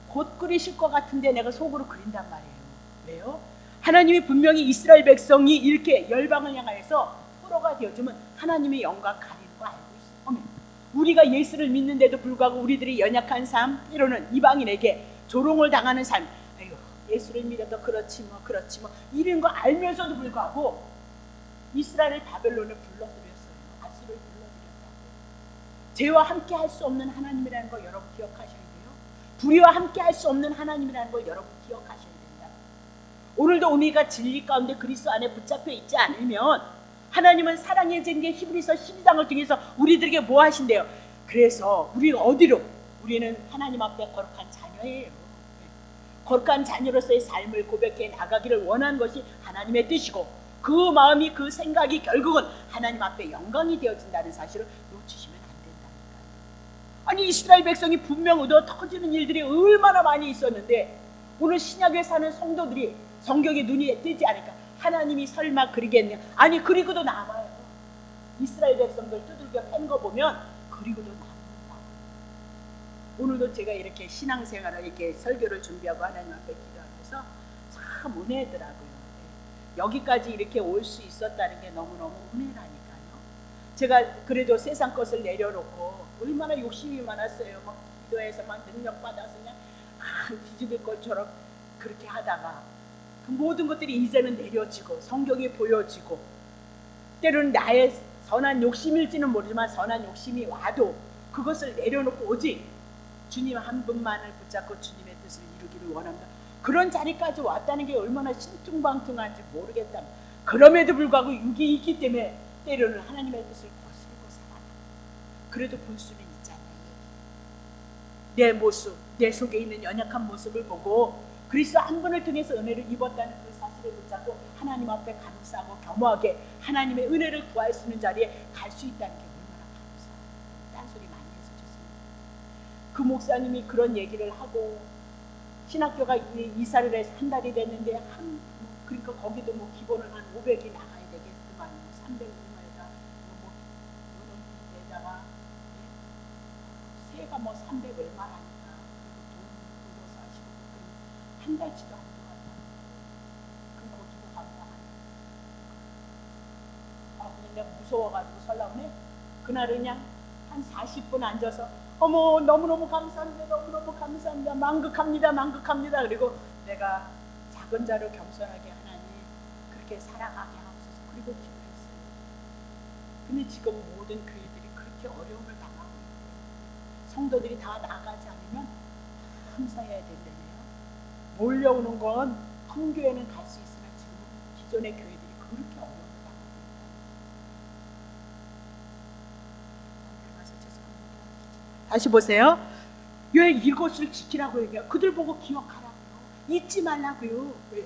곧 그리실 것 같은데 내가 속으로 그린단 말이에요. 왜요? 하나님이 분명히 이스라엘 백성이 이렇게 열방을 향하여서 포로가 표가 되어주면 하나님의 영광 가리는 거 알고 있어요. 어머, 우리가 예수를 믿는데도 불구하고 우리들이 연약한 삶, 때로는 이방인에게 조롱을 당하는 삶, 아유, 예수를 믿어도 그렇지 뭐 이런 거 알면서도 불구하고 이스라엘을 바벨론에 불러들였어요. 아수를 불러들였다고. 죄와 함께 할 수 없는 하나님이라는 거 여러분 기억하셔야 돼요. 불의와 함께 할 수 없는 하나님이라는 거 여러분 기억하셔야 된다. 오늘도 우리가 진리 가운데 그리스도 안에 붙잡혀 있지 않으면 하나님은 사랑의 쟁계 히브리서 12장을 통해서 우리들에게 뭐 하신대요? 그래서 우리가 어디로? 우리는 하나님 앞에 거룩한 자녀예요. 거룩한 자녀로서의 삶을 고백해 나가기를 원하는 것이 하나님의 뜻이고, 그 마음이 그 생각이 결국은 하나님 앞에 영광이 되어진다는 사실을 놓치시면 안 된다니까요. 아니 이스라엘 백성이 분명 얻어 터지는 일들이 얼마나 많이 있었는데 오늘 신약에 사는 성도들이 성경에 눈이 뜨지 않을까? 하나님이 설마 그리겠냐? 아니 그리고도 남아요. 이스라엘 백성들 두들겨 팬 거 보면 그리고도 남는다. 오늘도 제가 이렇게 신앙생활을 이렇게 설교를 준비하고 하나님 앞에 기도하면서 참 은혜더라고요. 여기까지 이렇게 올 수 있었다는 게 너무너무 은혜라니까요. 제가 그래도 세상 것을 내려놓고 얼마나 욕심이 많았어요. 막 기도해서 막 능력 받아서 그냥 뒤집을 것처럼 그렇게 하다가 그 모든 것들이 이제는 내려지고 성경이 보여지고, 때로는 나의 선한 욕심일지는 모르지만 선한 욕심이 와도 그것을 내려놓고 오직 주님 한 분만을 붙잡고 주님의 뜻을 이루기를 원합니다. 그런 자리까지 왔다는 게 얼마나 신통방통한지 모르겠다. 그럼에도 불구하고 육이 있기 때문에 때로는 하나님의 뜻을 거스르고 살아가. 그래도 볼 수는 있잖아요. 내 모습, 내 속에 있는 연약한 모습을 보고 그리스도 한 분을 통해서 은혜를 입었다는 그 사실을 붙잡고 하나님 앞에 감사하고 겸허하게 하나님의 은혜를 구할 수 있는 자리에 갈 수 있다는 게 얼마나 감사해요. 딴소리 많이 해서 좋습니다. 그 목사님이 그런 얘기를 하고 신학교가 이사를 해서 한 달이 됐는데 그러니까 거기도 뭐 기본은 한 500이 나가야 되겠지만 300 얼마에다 내다가 세가 뭐 300 얼마라니까 돈 사시고 한 달치도 안 들어갔다. 그럼 거기도 감당하네. 그냥 내가 무서워가지고 설라오네. 그날은 그냥 한 40분 앉아서 어머 너무너무 감사합니다. 너무너무 감사합니다. 만극합니다. 그리고 내가 작은 자로 겸손하게 하나님 그렇게 살아가게 하옵소서. 그리고 기도했어요. 근데 지금 모든 교회들이 그렇게 어려움을 당하고 있고 성도들이 다 나가지 않으면 감사해야 된다네요. 몰려오는 건 큰 교회는 갈 수 있으나 지금 기존의 교회들이 그렇게 어려움을 당하고 있다. 다시 보세요. 왜 이것을 지키라고 얘기해요? 그들 보고 기억하라고요. 잊지 말라고요. 왜?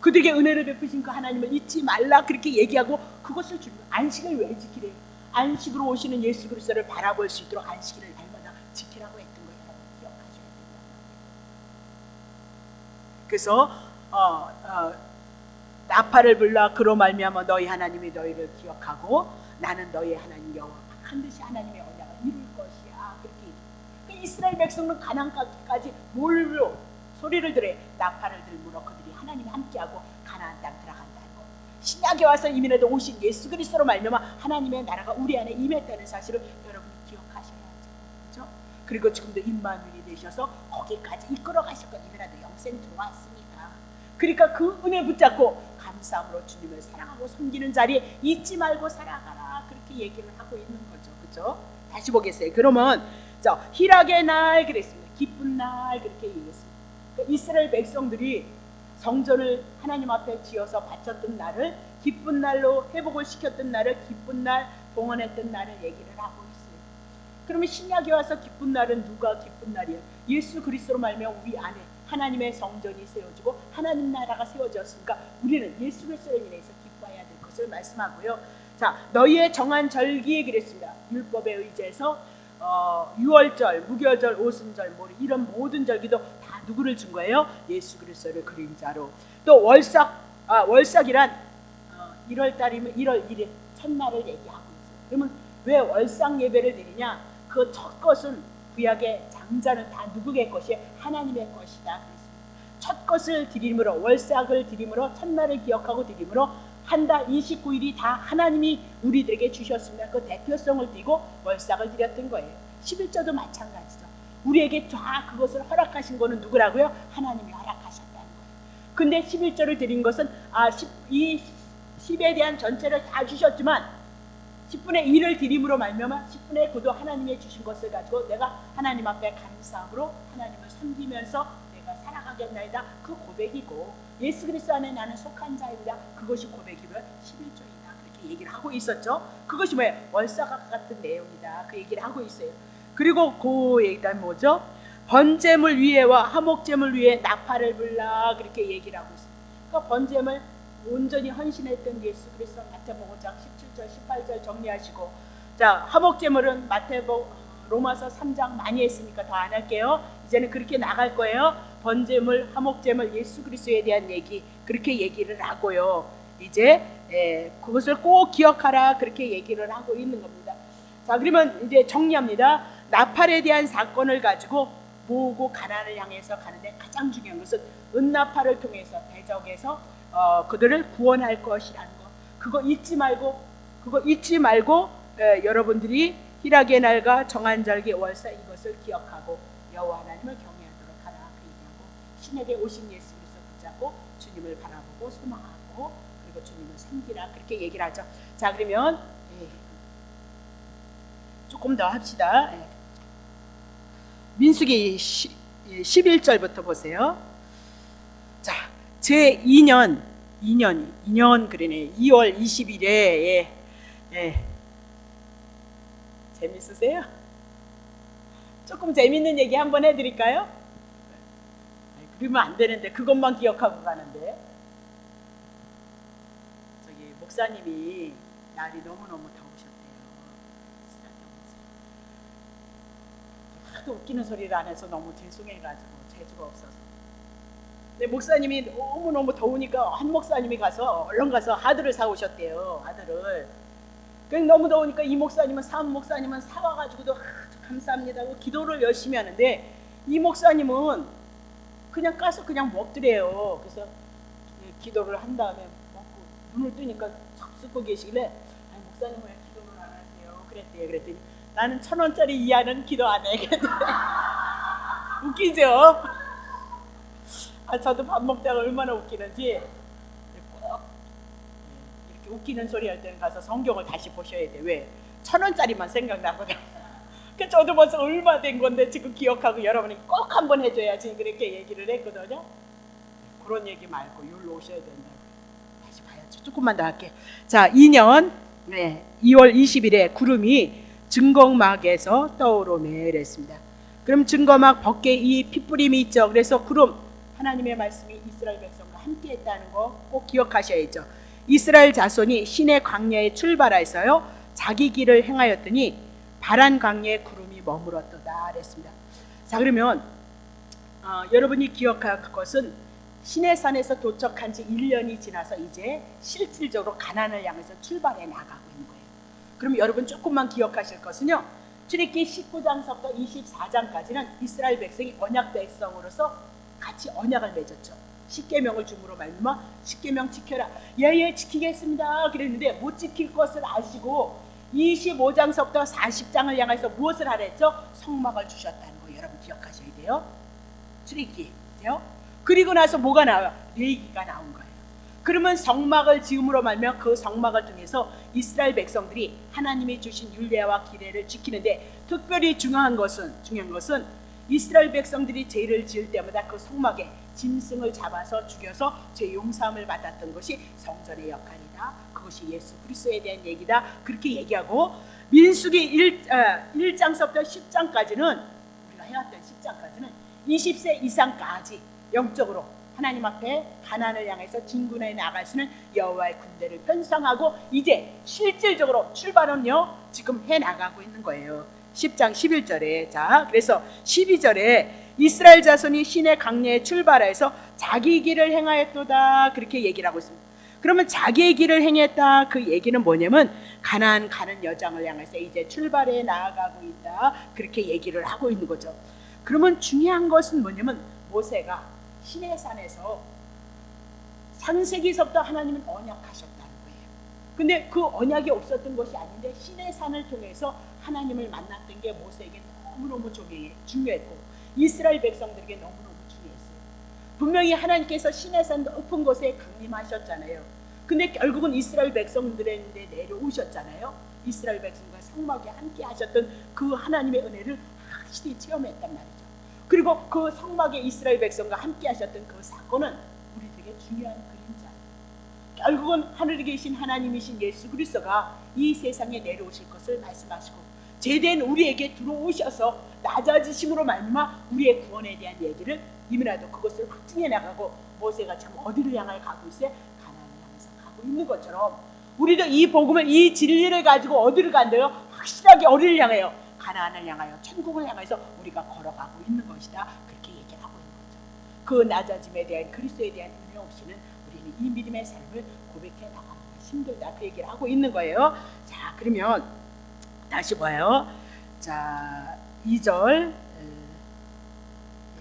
그들에게 은혜를 베푸신 그 하나님을 잊지 말라 그렇게 얘기하고 그것을 주는 안식을 왜 지키래요? 안식으로 오시는 예수 그리스도를 바라볼 수 있도록 안식일을 날마다 지키라고 했던 거예요. 기억하셔야 된다. 그래서 나팔을 불라 그로 말미암아 너희 하나님이 너희를 기억하고 나는 너희 하나님 여호와 반드시 하나님의 언약을 이룰 것이야. 그렇게 이스라엘 백성은 가나안까지 뭘로 소리를 들어 나팔을 들므로 그들이 하나님이 함께하고 가나안 땅 들어간다고. 신약에 와서 이민에도 오신 예수 그리스도로 말미암아 하나님의 나라가 우리 안에 임했다는 사실을 여러분이 기억하셔야죠. 그렇죠? 그리고 지금도 임마누엘이 되셔서 거기까지 이끌어 가실 것. 이민에도 영생 들어왔으니까. 그러니까 그 은혜 붙잡고 감사함으로 주님을 사랑하고 섬기는 자리에 잊지 말고 살아가라. 그렇게 얘기를 하고 있는 거죠. 그렇죠? 다시 보겠어요. 그러면 희락의 날 그랬습니다. 기쁜 날 그렇게 얘기했습니다. 그러니까 이스라엘 백성들이 성전을 하나님 앞에 지어서 바쳤던 날을 기쁜 날로 회복을 시켰던 날을 기쁜 날, 봉헌했던 날을 얘기를 하고 있어요. 그러면 신약에 와서 기쁜 날은 누가 기쁜 날이에요? 예수 그리스도로 말미암아 우리 안에 하나님의 성전이 세워지고 하나님 나라가 세워졌으니까 우리는 예수 그리스도로 인해서 기뻐해야 될 것을 말씀하고요. 자, 너희의 정한 절기에 그랬습니다. 율법에 의지해서 유월절, 무교절, 오순절, 뭐 이런 모든 절기도 다 누구를 준 거예요? 예수 그리스도를 그림자로. 또 월삭이란 1월달이면 1월 1일 첫날을 얘기하고 있어요. 그러면 왜 월삭 예배를 드리냐? 그 첫 것은 구약의 장자는 다 누구의 것이에요? 하나님의 것이다. 그랬습니다. 첫 것을 드림으로 월삭을 드림으로 첫날을 기억하고 드림으로 한 달 29일이 다 하나님이 우리들에게 주셨습니다. 그 대표성을 띠고 월삭을 드렸던 거예요. 11조도 마찬가지죠. 우리에게 다 그것을 허락하신 거는 누구라고요? 하나님이 허락하셨다는 거예요. 근데 11조를 드린 것은 이 10에 대한 전체를 다 주셨지만 10분의 1을 드림으로 말미암아 10분의 9도 하나님이 주신 것을 가지고 내가 하나님 앞에 감사함으로 하나님을 섬기면서 내가 살아가겠나이다. 그 고백이고 예수 그리스도 안에 나는 속한 자이다. 그것이 고백이고요. 11조이다. 그렇게 얘기를 하고 있었죠. 그것이 뭐예요? 월삭과 같은 내용이다. 그 얘기를 하고 있어요. 그리고 그 얘기가 뭐죠? 번제물 위에와 화목제물 위에 나팔을 불라 그렇게 얘기를 하고 있어요. 그러니까 번제물 온전히 헌신했던 예수 그리스도 마태복음 17절 18절 정리하시고, 자 화목제물은 로마서 3장 많이 했으니까 더 안 할게요. 이제는 그렇게 나갈 거예요. 번제물, 화목제물, 예수 그리스도에 대한 얘기 그렇게 얘기를 하고요. 이제 그것을 꼭 기억하라 그렇게 얘기를 하고 있는 겁니다. 자 그러면 이제 정리합니다. 나팔에 대한 사건을 가지고 모으고 가나안을 향해서 가는데 가장 중요한 것은 은나팔을 통해서 대적에서 그들을 구원할 것이라는 거. 그거 잊지 말고 여러분들이 희락의 날과 정한 절기 월사 이것을 기억하고 여호와 하나님을 경외하도록 하라 그 얘기하고, 신에게 오신 예수 그리스도 붙잡고 주님을 바라보고 소망하고 그리고 주님을 섬기라 그렇게 얘기를 하죠. 자 그러면 조금 더 합시다. 민수기 11절부터 보세요. 자, 제 2년 그러네. 2월 20일에 재밌으세요? 조금 재밌는 얘기 한번 해드릴까요? 그러면 안 되는데 그것만 기억하고 가는데, 저기 목사님이 날이 너무너무 더우셨대요. 하도 웃기는 소리를 안 해서 너무 죄송해가지고 재주가 없어서. 근데 목사님이 너무너무 더우니까 한 목사님이 얼른 가서 하드를 사오셨대요. 하드를. 너무 더우니까 이 목사님은 사은 목사님은 사와가지고도 감사합니다 하고 기도를 열심히 하는데, 이 목사님은 그냥 가서 그냥 먹더래요. 그래서 기도를 한 다음에 먹고 눈을 뜨니까 탁 쓰고 계시길래, 아니 목사님 왜 기도를 안 하세요? 그랬대요. 그랬더니 나는 1,000원짜리 이하는 기도 안 해. 웃기죠? 저도 밥 먹다가 얼마나 웃기는지. 꼭 이렇게 웃기는 소리 할 때는 가서 성경을 다시 보셔야 돼. 왜? 1,000원짜리만 생각나거든. 저도 벌써 얼마 된 건데 지금 기억하고 여러분이 꼭 한번 해줘야지 그렇게 얘기를 했거든요. 그런 얘기 말고 여기로 오셔야 된다고. 다시 봐야죠. 조금만 더 할게. 자, 2년 2월 20일에 구름이 증거막에서 떠오르며 이랬습니다. 그럼 증거막 벗게 이 핏부림이 있죠. 그래서 구름, 하나님의 말씀이 이스라엘 백성과 함께 했다는 거 꼭 기억하셔야죠. 이스라엘 자손이 신의 광야에 출발해서요 자기 길을 행하였더니 바란 광야에 구름이 머물었도다 그랬습니다. 자 그러면 여러분이 기억할 것은 시내산에서 도착한 지 1년이 지나서 이제 실질적으로 가나안을 향해서 출발해 나가고 있는 거예요. 그럼 여러분 조금만 기억하실 것은요, 출애굽기 19장서부터 24장까지는 이스라엘 백성이 언약 백성으로서 같이 언약을 맺었죠. 십계명을 줌으로 말미암아 십계명 지켜라. 예 지키겠습니다 그랬는데 못 지킬 것을 아시고 25장서부터 40장을 향해서 무엇을 하랬죠? 성막을 주셨다는 거 여러분 기억하셔야 돼요. 출애굽기요. 그리고 나서 뭐가 나와요? 레위기가 나온 거예요. 그러면 성막을 지음으로 말미암아 그 성막을 통해서 이스라엘 백성들이 하나님이 주신 율례와 규례를 지키는데, 특별히 중요한 것은 이스라엘 백성들이 죄를 지을 때마다 그 성막에 짐승을 잡아서 죽여서 죄 용서함을 받았던 것이 성전의 역할이다. 그것이 예수 그리스도에 대한 얘기다. 그렇게 얘기하고, 민수기 1장서부터 10장까지는 우리가 해왔던 10장까지는 20세 이상까지 영적으로 하나님 앞에 가나안을 향해서 진군해 나갈 수 있는 여호와의 군대를 편성하고 이제 실질적으로 출발은요 지금 해 나가고 있는 거예요. 10장 11절에 자 그래서 12절에 이스라엘 자손이 신의 강야에 출발해서 자기 길을 행하였도다 그렇게 얘기를 하고 있습니다. 그러면 자기의 길을 행했다 그 얘기는 뭐냐면 가나안 가는 여정을 향해서 이제 출발해 나아가고 있다 그렇게 얘기를 하고 있는 거죠. 그러면 중요한 것은 뭐냐면 모세가 시내산에서 창세기서부터 하나님은 언약하셨다는 거예요. 근데 그 언약이 없었던 것이 아닌데 신의 산을 통해서 하나님을 만났던 게 모세에게 너무너무 중요했고 이스라엘 백성들에게 너무너무 중요했어요. 분명히 하나님께서 신의 산 높은 곳에 강림하셨잖아요. 근데 결국은 이스라엘 백성들인데 내려오셨잖아요. 이스라엘 백성과 성막에 함께 하셨던 그 하나님의 은혜를 확실히 체험했단 말이죠. 그리고 그 성막에 이스라엘 백성과 함께 하셨던 그 사건은 우리에게 중요한 그림자예요. 결국은 하늘에 계신 하나님이신 예수 그리스도가 이 세상에 내려오실 것을 말씀하시고 제된 우리에게 들어오셔서 낮아지심으로 말미암아 우리의 구원에 대한 얘기를 이미라도 그것을 확증해 나가고 모세가 지금 어디를 향해 가고 있어요? 가나안을 향해서 가고 있는 것처럼 우리도 이 복음을 이 진리를 가지고 어디를 간대요? 확실하게 어디를 향해요? 가나안을 향하여 천국을 향해서 우리가 걸어가고 있는 것이다. 그렇게 얘기하고 있는 거죠. 그 낮아짐에 대한 그리스도에 대한 은혜 없이는 우리는 이 믿음의 삶을 고백해 나가는 것이 힘들다. 그 얘기를 하고 있는 거예요. 자, 그러면 다시 봐요. 자, 2절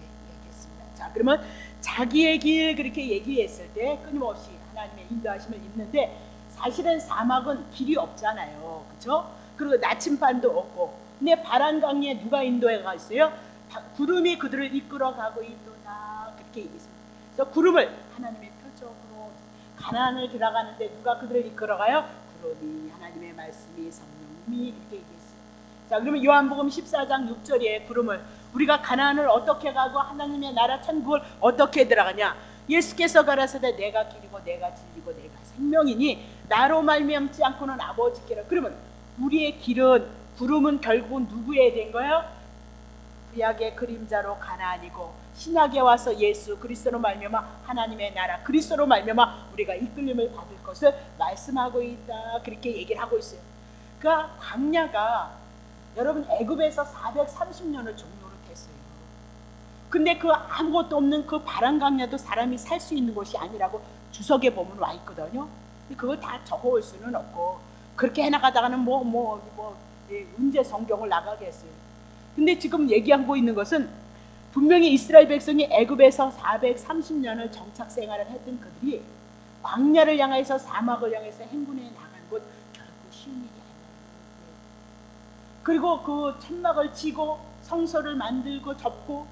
얘기했습니다. 자, 그러면 자기의 길 그렇게 얘기했을 때 끊임없이 하나님의 인도하심을 입는데 사실은 사막은 길이 없잖아요. 그렇죠? 그리고 나침반도 없고 근데 바란 강에 누가 인도해 갔어요? 구름이 그들을 이끌어 가고 있도다. 그렇게 얘기했습니다. 그래서 구름을 하나님의 표적으로 가나안을 들어가는데 누가 그들을 이끌어 가요? 구름이 하나님의 말씀이 성령님이 이렇게 얘기했어요. 자, 그러면 요한복음 14장 6절에 구름을 우리가 가나안을 어떻게 가고 하나님의 나라 천국을 어떻게 들어가냐? 예수께서 가라사대 내가 길이고 내가 진리고 내가 생명이니 나로 말미암지 않고는 아버지께로. 그러면 우리의 길은 구름은 결국은 누구에 된 거예요? 구약의 그림자로 가나안이고 신약에 와서 예수 그리스도로 말미암아 하나님의 나라 그리스도로 말미암아 우리가 이끌림을 받을 것을 말씀하고 있다. 그렇게 얘기를 하고 있어요. 그러니까 광야가 여러분 애굽에서 430년을 종노릇했어요. 근데 그 아무것도 없는 그 바란 광야도 사람이 살 수 있는 곳이 아니라고 주석에 보면 와 있거든요. 그걸 다 적어올 수는 없고 그렇게 해나가다가는 언제 성경을 나가겠어요. 근데 지금 얘기하고 있는 것은 분명히 이스라엘 백성이 애굽에서 430년을 정착 생활을 했던 그들이 광야를 향해서 사막을 향해서 행군해 나간 곳 결코 쉬운 일이 아니에요. 그리고 그 천막을 치고 성소를 만들고 접고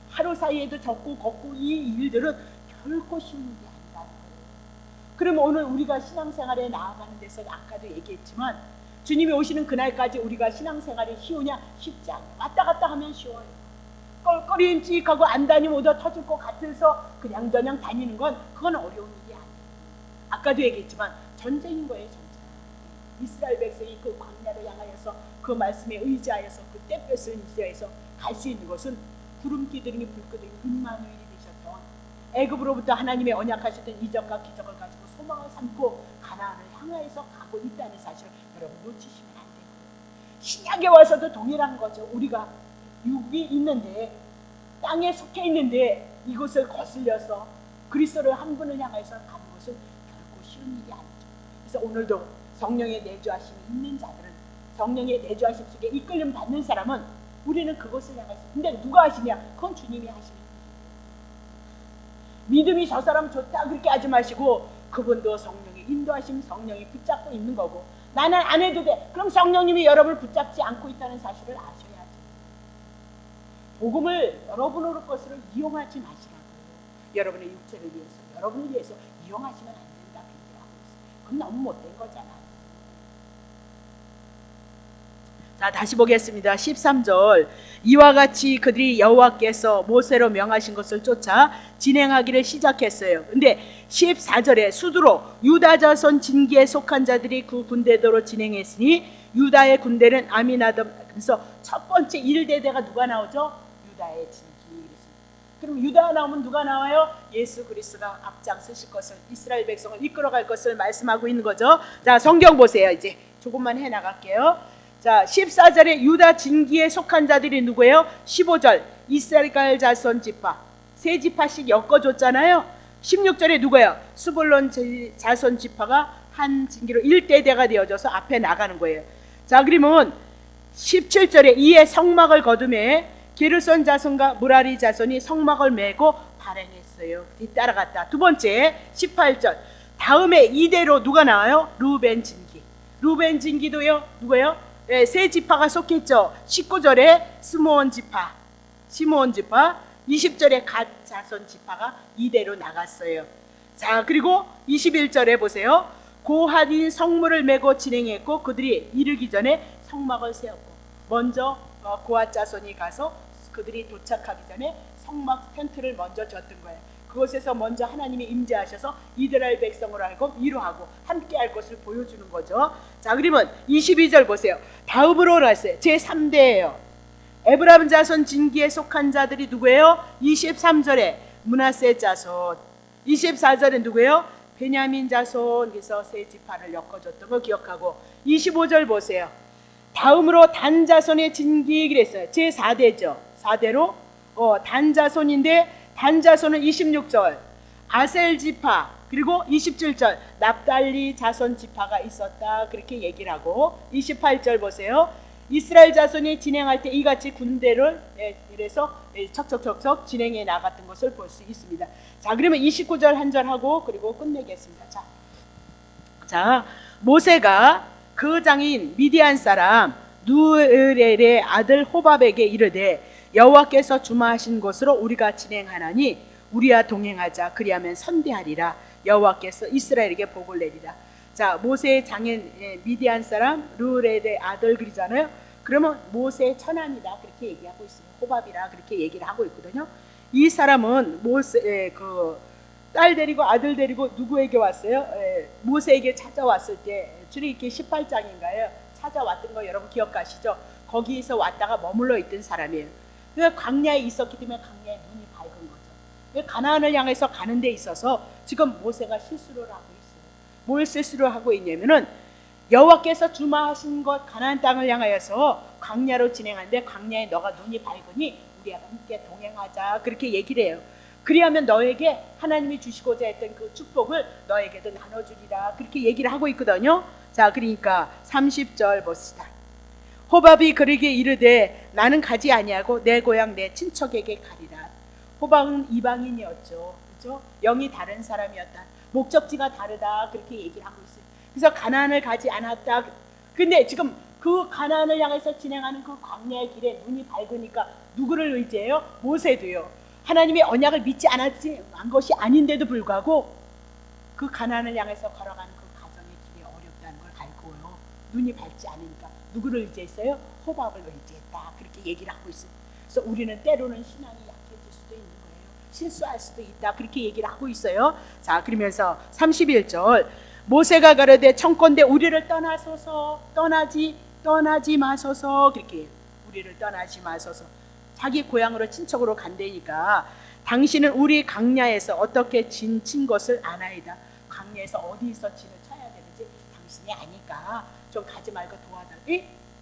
하루 사이에도 접고 걷고 이 일들은 결코 쉬운 일이 아니라는 거예요. 그러면 오늘 우리가 신앙생활에 나아가는 데서 아까도 얘기했지만 주님이 오시는 그날까지 우리가 신앙생활이 쉬우냐? 쉽지 않아요. 왔다 갔다 하면 쉬워요. 껄껄이임찍하고 안 다니면 오다 터질 것 같아서 그냥저냥 다니는 건 그건 어려운 일이 아니에요. 아까도 얘기했지만 전쟁인 거예요. 전쟁. 이스라엘 백성이 그 광야를 향하여서 그 말씀에 의지하여서 그 떼볕을 의지하여서 갈 수 있는 것은 구름 기둥이 불 기둥이 임마누엘이 되셨던 애굽으로부터 하나님의 언약하셨던 이적과 기적을 가지고 소망을 삼고 가나안을 향하여서 가고 있다는 사실을 여러분 놓치시면 안 돼요. 신약에 와서도 동일한 거죠. 우리가 육이 있는데 땅에 속해 있는데 이곳을 거슬려서 그리스도를 한 분을 향해서 가는 것은 결코 쉬운 일이 아니죠. 그래서 오늘도 성령의 내주하심이 있는 자들은 성령의 내주하심 속에 이끌림 받는 사람은 우리는 그것을 향해서 근데 누가 하시냐? 그건 주님이 하시는 믿음이 저 사람 좋다 그렇게 하지 마시고 그분도 성령의 인도하심 성령이 붙잡고 있는 거고 나는 안 해도 돼. 그럼 성령님이 여러분을 붙잡지 않고 있다는 사실을 아셔야죠. 복음을 여러분의 것으로 이용하지 마시라고. 여러분의 육체를 위해서 여러분을 위해서 이용하시면 안 된다. 그렇게 하고 있어요. 그건 너무 못된 거잖아요. 자, 다시 보겠습니다. 13절 이와 같이 그들이 여호와께서 모세로 명하신 것을 쫓아 진행하기를 시작했어요. 근데 14절에 수두로 유다 자손 진기에 속한 자들이 그 군대대로 진행했으니 유다의 군대는 아미나답. 그래서 첫 번째 1대대가 누가 나오죠? 유다의 진기. 그럼 유다가 나오면 누가 나와요? 예수 그리스도가 앞장서실 것을 이스라엘 백성을 이끌어갈 것을 말씀하고 있는 거죠. 자, 성경 보세요. 이제 조금만 해나갈게요. 자, 14절에 유다 진기에 속한 자들이 누구예요? 15절 이스라엘 자손 지파 세 지파씩 엮어줬잖아요. 16절에 누구예요? 스불론 자손 지파가 한 진기로 1대대가 되어져서 앞에 나가는 거예요. 자, 그러면 17절에 이에 성막을 거두매 게르손 자손과 무라리 자손이 성막을 메고 발행했어요. 뒤따라갔다. 두 번째 18절 다음에 이대로 누가 나와요? 루벤 진기. 루벤 진기도요 누구예요? 네, 세 지파가 속했죠. 19절에 스므온 지파, 시므온 지파, 20절에 갓 자손 지파가 이대로 나갔어요. 자, 그리고 21절에 보세요. 고핫인 성물을 메고 진행했고 그들이 이르기 전에 성막을 세웠고, 먼저 고핫 자손이 가서 그들이 도착하기 전에 성막 텐트를 먼저 졌던 거예요. 그곳에서 먼저 하나님이 임재하셔서 이스라엘 백성을 알고 위로하고 함께 할 것을 보여주는 거죠. 자, 그러면 22절 보세요. 다음으로 나왔어요. 제3대예요. 에브라임 자손 진기에 속한 자들이 누구예요? 23절에 므낫세 자손, 24절에 누구예요? 베냐민 자손. 그래서 세 지파를 엮어줬던 거 기억하고, 25절 보세요. 다음으로 단 자손의 진기 그랬어요. 제4대죠. 4대로 단 자손인데, 단 자손은 26절 아셀 지파, 그리고 27절 납달리 자손 지파가 있었다 그렇게 얘기를 하고, 28절 보세요. 이스라엘 자손이 진행할 때 이같이 군대를 이래서 척척척척 진행해 나갔던 것을 볼 수 있습니다. 자, 그러면 29절 한 절 하고 그리고 끝내겠습니다. 자, 모세가 그 장인 미디안 사람 누엘의 아들 호밥에게 이르되 여호와께서 주마하신 곳으로 우리가 진행하나니 우리와 동행하자. 그리하면 선대하리라. 여호와께서 이스라엘에게 복을 내리라. 자, 모세의 장인 미디안 사람 누엘의 아들 그러잖아요. 그러면 모세의 천안이다 그렇게 얘기하고 있어요. 호밥이라 그렇게 얘기를 하고 있거든요. 이 사람은 모세 딸 데리고 아들 데리고 누구에게 왔어요? 모세에게 찾아왔을 때 출애굽기 18장인가요? 찾아왔던 거 여러분 기억하시죠? 거기에서 왔다가 머물러 있던 사람이에요. 그러니까 광야에 있었기 때문에 광야에 눈이 밝은 거죠. 가나안을 향해서 가는 데 있어서 지금 모세가 실수를 하고 있어요. 뭘 실수를 하고 있냐면은 여호와께서 주마하신 것 가나안 땅을 향하여서 광야로 진행하는데, 광야에 너가 눈이 밝으니 우리와 함께 동행하자 그렇게 얘기를 해요. 그리하면 너에게 하나님이 주시고자 했던 그 축복을 너에게도 나눠주리라 그렇게 얘기를 하고 있거든요. 자, 그러니까 30절 봅시다. 호밥이 그에게 이르되 나는 가지 아니하고 내 고향 내 친척에게 가리라. 호밥은 이방인이었죠. 그렇죠? 영이 다른 사람이었다. 목적지가 다르다 그렇게 얘기를 하고 있어요. 그래서 가나안을 가지 않았다. 근데 지금 그 가나안을 향해서 진행하는 그 광야의 길에 눈이 밝으니까 누구를 의지해요? 모세도요. 하나님의 언약을 믿지 않은 것이 아닌데도 불구하고 그 가나안을 향해서 걸어가는 그 가정의 길이 어렵다는 걸 알고요. 눈이 밝지 않으니까 누구를 의지했어요? 호밥을 의지했다 그렇게 얘기를 하고 있어요. 그래서 우리는 때로는 신앙이 약해질 수도 있는 거예요. 실수할 수도 있다 그렇게 얘기를 하고 있어요. 자, 그러면서 31절 모세가 가로되 청컨대 우리를 떠나소서, 떠나지 마소서 그렇게, 우리를 떠나지 마소서. 자기 고향으로 친척으로 간다니까 당신은 우리 광야에서 어떻게 친 것을 아나이다. 광야에서 어디서 진을 쳐야 되는지 당신이 아니까 좀 가지 말고 도와달라.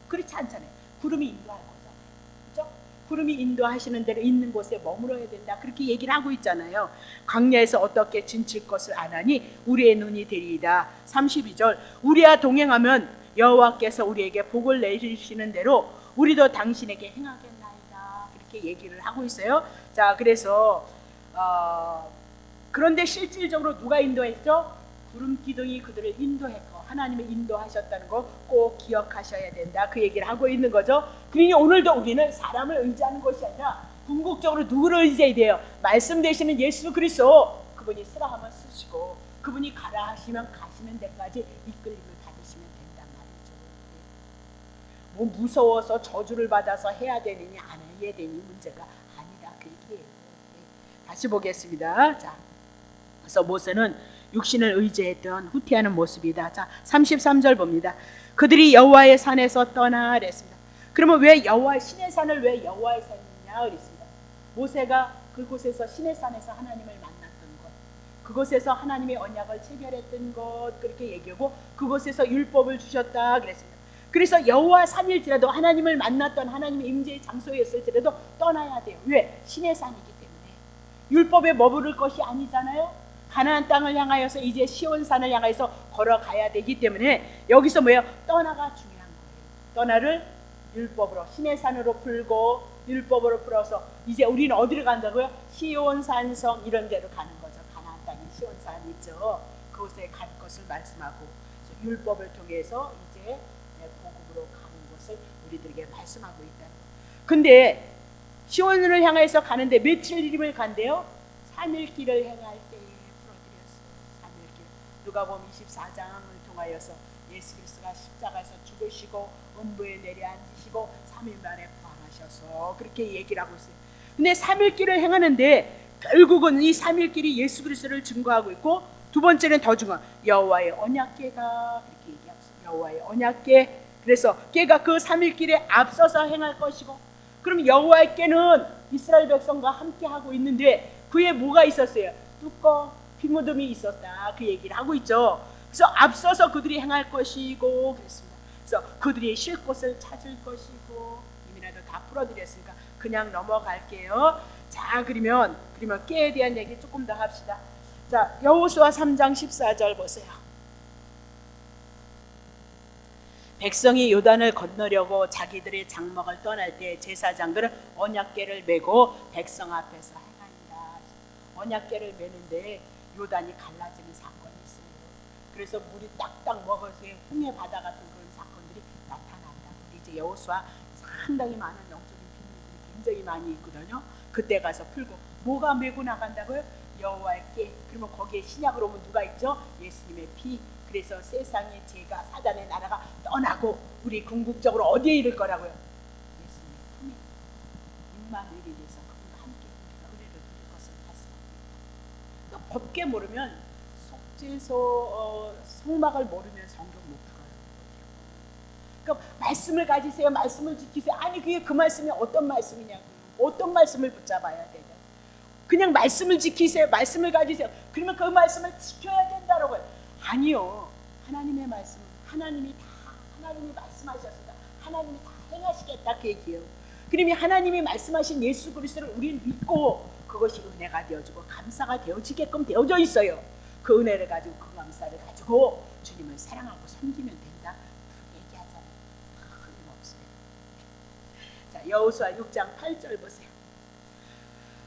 그렇지 않잖아요. 구름이 인도할 거잖아요. 그렇죠? 구름이 인도하시는 대로 있는 곳에 머물러야 된다 그렇게 얘기를 하고 있잖아요. 광야에서 어떻게 진칠 것을 아나니 우리의 눈이 되리이다. 32절 우리와 동행하면 여호와께서 우리에게 복을 내리시는 대로 우리도 당신에게 행하겠나이다 그렇게 얘기를 하고 있어요. 자, 그래서 그런데 실질적으로 누가 인도했죠? 구름 기둥이 그들을 인도했고 하나님이 인도하셨다는 거 꼭 기억하셔야 된다 그 얘기를 하고 있는 거죠. 그러니 오늘도 우리는 사람을 의지하는 것이 아니라 궁극적으로 누구를 의지해야 돼요? 말씀 되시는 예수 그리스도. 그분이 쓰라 하면 쓰시고 그분이 가라 하시면 가시는 데까지 이끌림을 받으시면 된단 말이죠. 뭐 무서워서 저주를 받아서 해야 되느니 안 해야 되니 문제가 아니라 그 얘기예요. 다시 보겠습니다. 자, 그래서 모세는 육신을 의지했던 후퇴하는 모습이다. 자, 33절 봅니다. 그들이 여호와의 산에서 떠나 그랬습니다. 그러면 왜 여호와의 신의 산을 왜 여호와의 산이냐 그랬습니다. 모세가 그곳에서 신의 산에서 하나님을 만났던 것, 그곳에서 하나님의 언약을 체결했던 것 그렇게 얘기하고 그곳에서 율법을 주셨다 그랬습니다. 그래서 여호와 산일지라도 하나님을 만났던 하나님의 임재의 장소였을지라도 떠나야 돼요. 왜? 신의 산이기 때문에. 율법에 머무를 것이 아니잖아요. 가나안 땅을 향하여서 이제 시온산을 향해서 걸어가야 되기 때문에 여기서 뭐예요? 떠나가 중요한 거예요. 떠나를 율법으로 신의 산으로 풀고 율법으로 풀어서 이제 우리는 어디로 간다고요? 시온산성 이런 데로 가는 거죠. 가나안 땅에 시온산 있죠. 그곳에 갈 것을 말씀하고, 율법을 통해서 이제 복음으로 가는 것을 우리들에게 말씀하고 있다. 근데 시온을 향해서 가는데 며칠을 간대요? 3일 길을 행할 때에 풀어드렸어요. 3일 길. 누가복음 24장을 통하여서 예수 그리스도가 십자가에서 죽으시고 음부에 내려앉으시고 3일 만에 부활하셔서 그렇게 얘기를 하고 있어요. 근데 3일 길을 행하는데 결국은 이 3일 길이 예수 그리스도를 증거하고 있고, 두 번째는 더 중요한 여호와의 언약궤가 그렇게 얘기하고 있어요. 여호와의 언약궤. 그래서 궤가 그 3일 길에 앞서서 행할 것이고, 그럼 여호와의 궤는 이스라엘 백성과 함께 하고 있는데 그에 뭐가 있었어요? 뚜껑 피무덤이 있었다, 그 얘기를 하고 있죠. 그래서 앞서서 그들이 행할 것이고 그랬습니다. 그래서 그들이 쉴 곳을 찾을 것이고, 이미라도 다 풀어드렸으니까 그냥 넘어갈게요. 자, 그러면 꾀에 대한 얘기 조금 더 합시다. 자, 여호수아 3장 14절 보세요. 백성이 요단을 건너려고 자기들의 장막을 떠날 때 제사장들은 언약궤를 메고 백성 앞에서 행한다. 언약궤를 메는데 요단이 갈라지는 사건이 있어요. 그래서 물이 딱딱 먹어서 홍해 바다 같은 그런 사건들이 나타난다. 이제 여호수아 상당히 많은 영적인 비밀들이 굉장히 많이 있거든요. 그때 가서 풀고, 뭐가 메고 나간다고요? 여호와의 궤. 그러면 거기에 신약으로 오면 누가 있죠? 예수님의 피. 그래서 세상의 죄가, 사단의 나라가 떠나고 우리 궁극적으로 어디에 이를 거라고요? 예수님의 품에 임마누엘이 돼서 그분과 함께 우리가 은혜를 누릴 것을 말씀합니다. 또 법계 모르면 속죄소 성막을 모르면 성경 못 풀어요. 그러니까 말씀을 가지세요, 말씀을 지키세요. 아니 그게 그 말씀이 어떤 말씀이냐고요. 어떤 말씀을 붙잡아야 되냐. 그냥 말씀을 지키세요, 말씀을 가지세요. 그러면 그 말씀을 지켜야 된다라고요. 아니요. 하나님의 말씀은 하나님이 말씀하셨습니다. 하나님이 다 행하시겠다, 그 얘기예요. 그러면 하나님이 말씀하신 예수 그리스도를 우리는 믿고 그것이 은혜가 되어지고 감사가 되어지게끔 되어져 있어요. 그 은혜를 가지고, 그 감사를 가지고 주님을 사랑하고 섬기면 된다, 그렇게 얘기하잖아요. 끊임없어요. 자, 여호수아 6장 8절 보세요.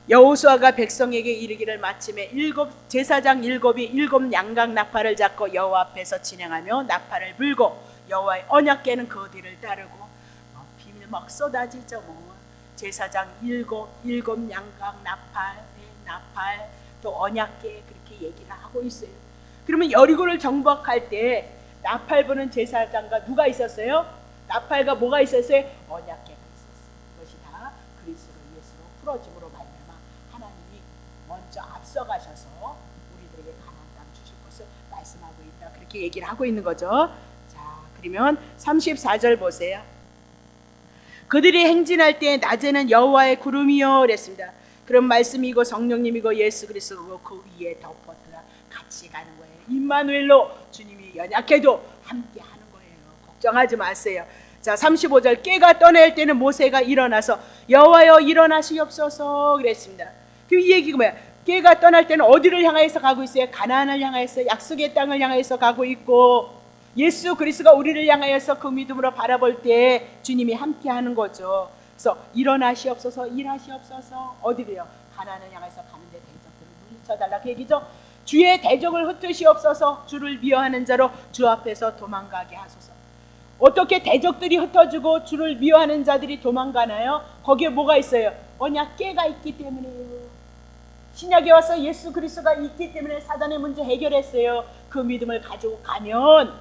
여호수아가 백성에게 이르기를, 마침에 제사장 일곱이 7 양각 나팔을 잡고 여호와 앞에서 진행하며 나팔을 불고 여호와의 언약궤는 그 뒤를 따르고, 비밀 막 쏟아지죠. 제사장 7 양각 나팔 또 언약궤, 그렇게 얘기를 하고 있어요. 그러면 여리고를 정복할 때 나팔 부는 제사장과 누가 있었어요? 나팔과 뭐가 있었어요? 언약궤가 있었어요. 이것이 다 그리스도 예수로 풀어짐으로 말미암아 하나님이 먼저 앞서가셔서 우리들에게 가나안 땅 주실 것을 말씀하고 있다, 그렇게 얘기를 하고 있는 거죠. 자, 그러면 34절 보세요. 그들이 행진할 때 낮에는 여호와의 구름이요 그랬습니다. 그런 말씀이고 성령님이고 예수 그리스도고 그 위에 덮어두라, 같이 가는 거예요. 임마누엘로 주님이 연약해도 함께 하는 거예요. 걱정하지 마세요. 자, 35절 꾀가 떠날 때는 모세가 일어나서 여호와여 일어나시옵소서 그랬습니다. 그 얘기가 뭐야? 꾀가 떠날 때는 어디를 향해서 가고 있어요? 가나안을 향해서, 약속의 땅을 향해서 가고 있고, 예수 그리스도가 우리를 향하여서 그 믿음으로 바라볼 때 주님이 함께 하는 거죠. 그래서 일어나시옵소서, 일하시옵소서. 어디래요? 가나안을 향해서 가는데 대적들을 물리쳐달라, 그 얘기죠. 주의 대적을 흩으시옵소서. 주를 미워하는 자로 주 앞에서 도망가게 하소서. 어떻게 대적들이 흩어지고 주를 미워하는 자들이 도망가나요? 거기에 뭐가 있어요? 언약궤가 있기 때문에요. 신약에 와서 예수 그리스도가 있기 때문에 사단의 문제 해결했어요. 그 믿음을 가지고 가면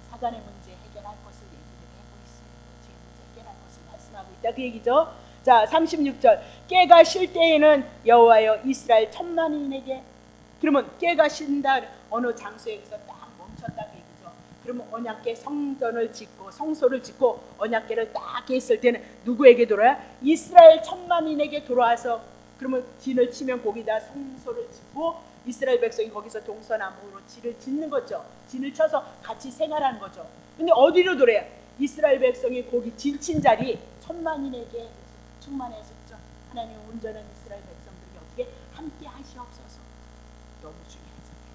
사단의 문제 해결할 것을 얘기를 하고 있어요. 죄 문제 해결할 것을 말씀하고 있다, 그 얘기죠. 자, 36절 꾀가 쉴 때에는 여호와여 이스라엘 천만인에게, 그러면 꾀가 쉰다, 어느 장소에서 딱 멈췄다, 그 얘기죠. 그러면 언약궤 성전을 짓고 성소를 짓고 언약궤를 딱 했을 때는 누구에게 돌아요? 이스라엘 천만인에게 돌아와서, 그러면 진을 치면 거기다 성소를 짓고 이스라엘 백성이 거기서 동서남북으로 진을 짓는 거죠. 진을 쳐서 같이 생활하는 거죠. 근데 어디로 돌아요? 이스라엘 백성이 거기 진 친 자리 천만인에게 충만했었죠. 하나님 온전한 이스라엘 백성들이 어떻게 함께 하시옵소서. 너무 중요하잖아요.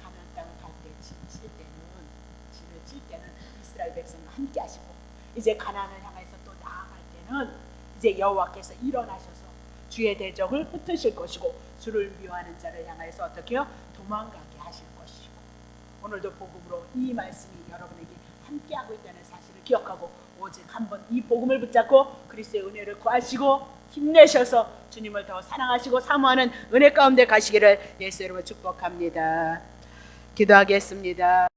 가나안 땅을 갈 때 진을 칠 때는 이스라엘 백성과 함께 하시고, 이제 가나안을 향해서 또 나아갈 때는 이제 여호와께서 일어나셔서 주의 대적을 흩으실 것이고 주를 미워하는 자를 향해서 어떻게요? 도망가게 하실 오늘도 복음으로 이 말씀이 여러분에게 함께하고 있다는 사실을 기억하고 오직 한번 이 복음을 붙잡고 그리스도의 은혜를 구하시고 힘내셔서 주님을 더 사랑하시고 사모하는 은혜 가운데 가시기를 예수 이름으로 축복합니다. 기도하겠습니다.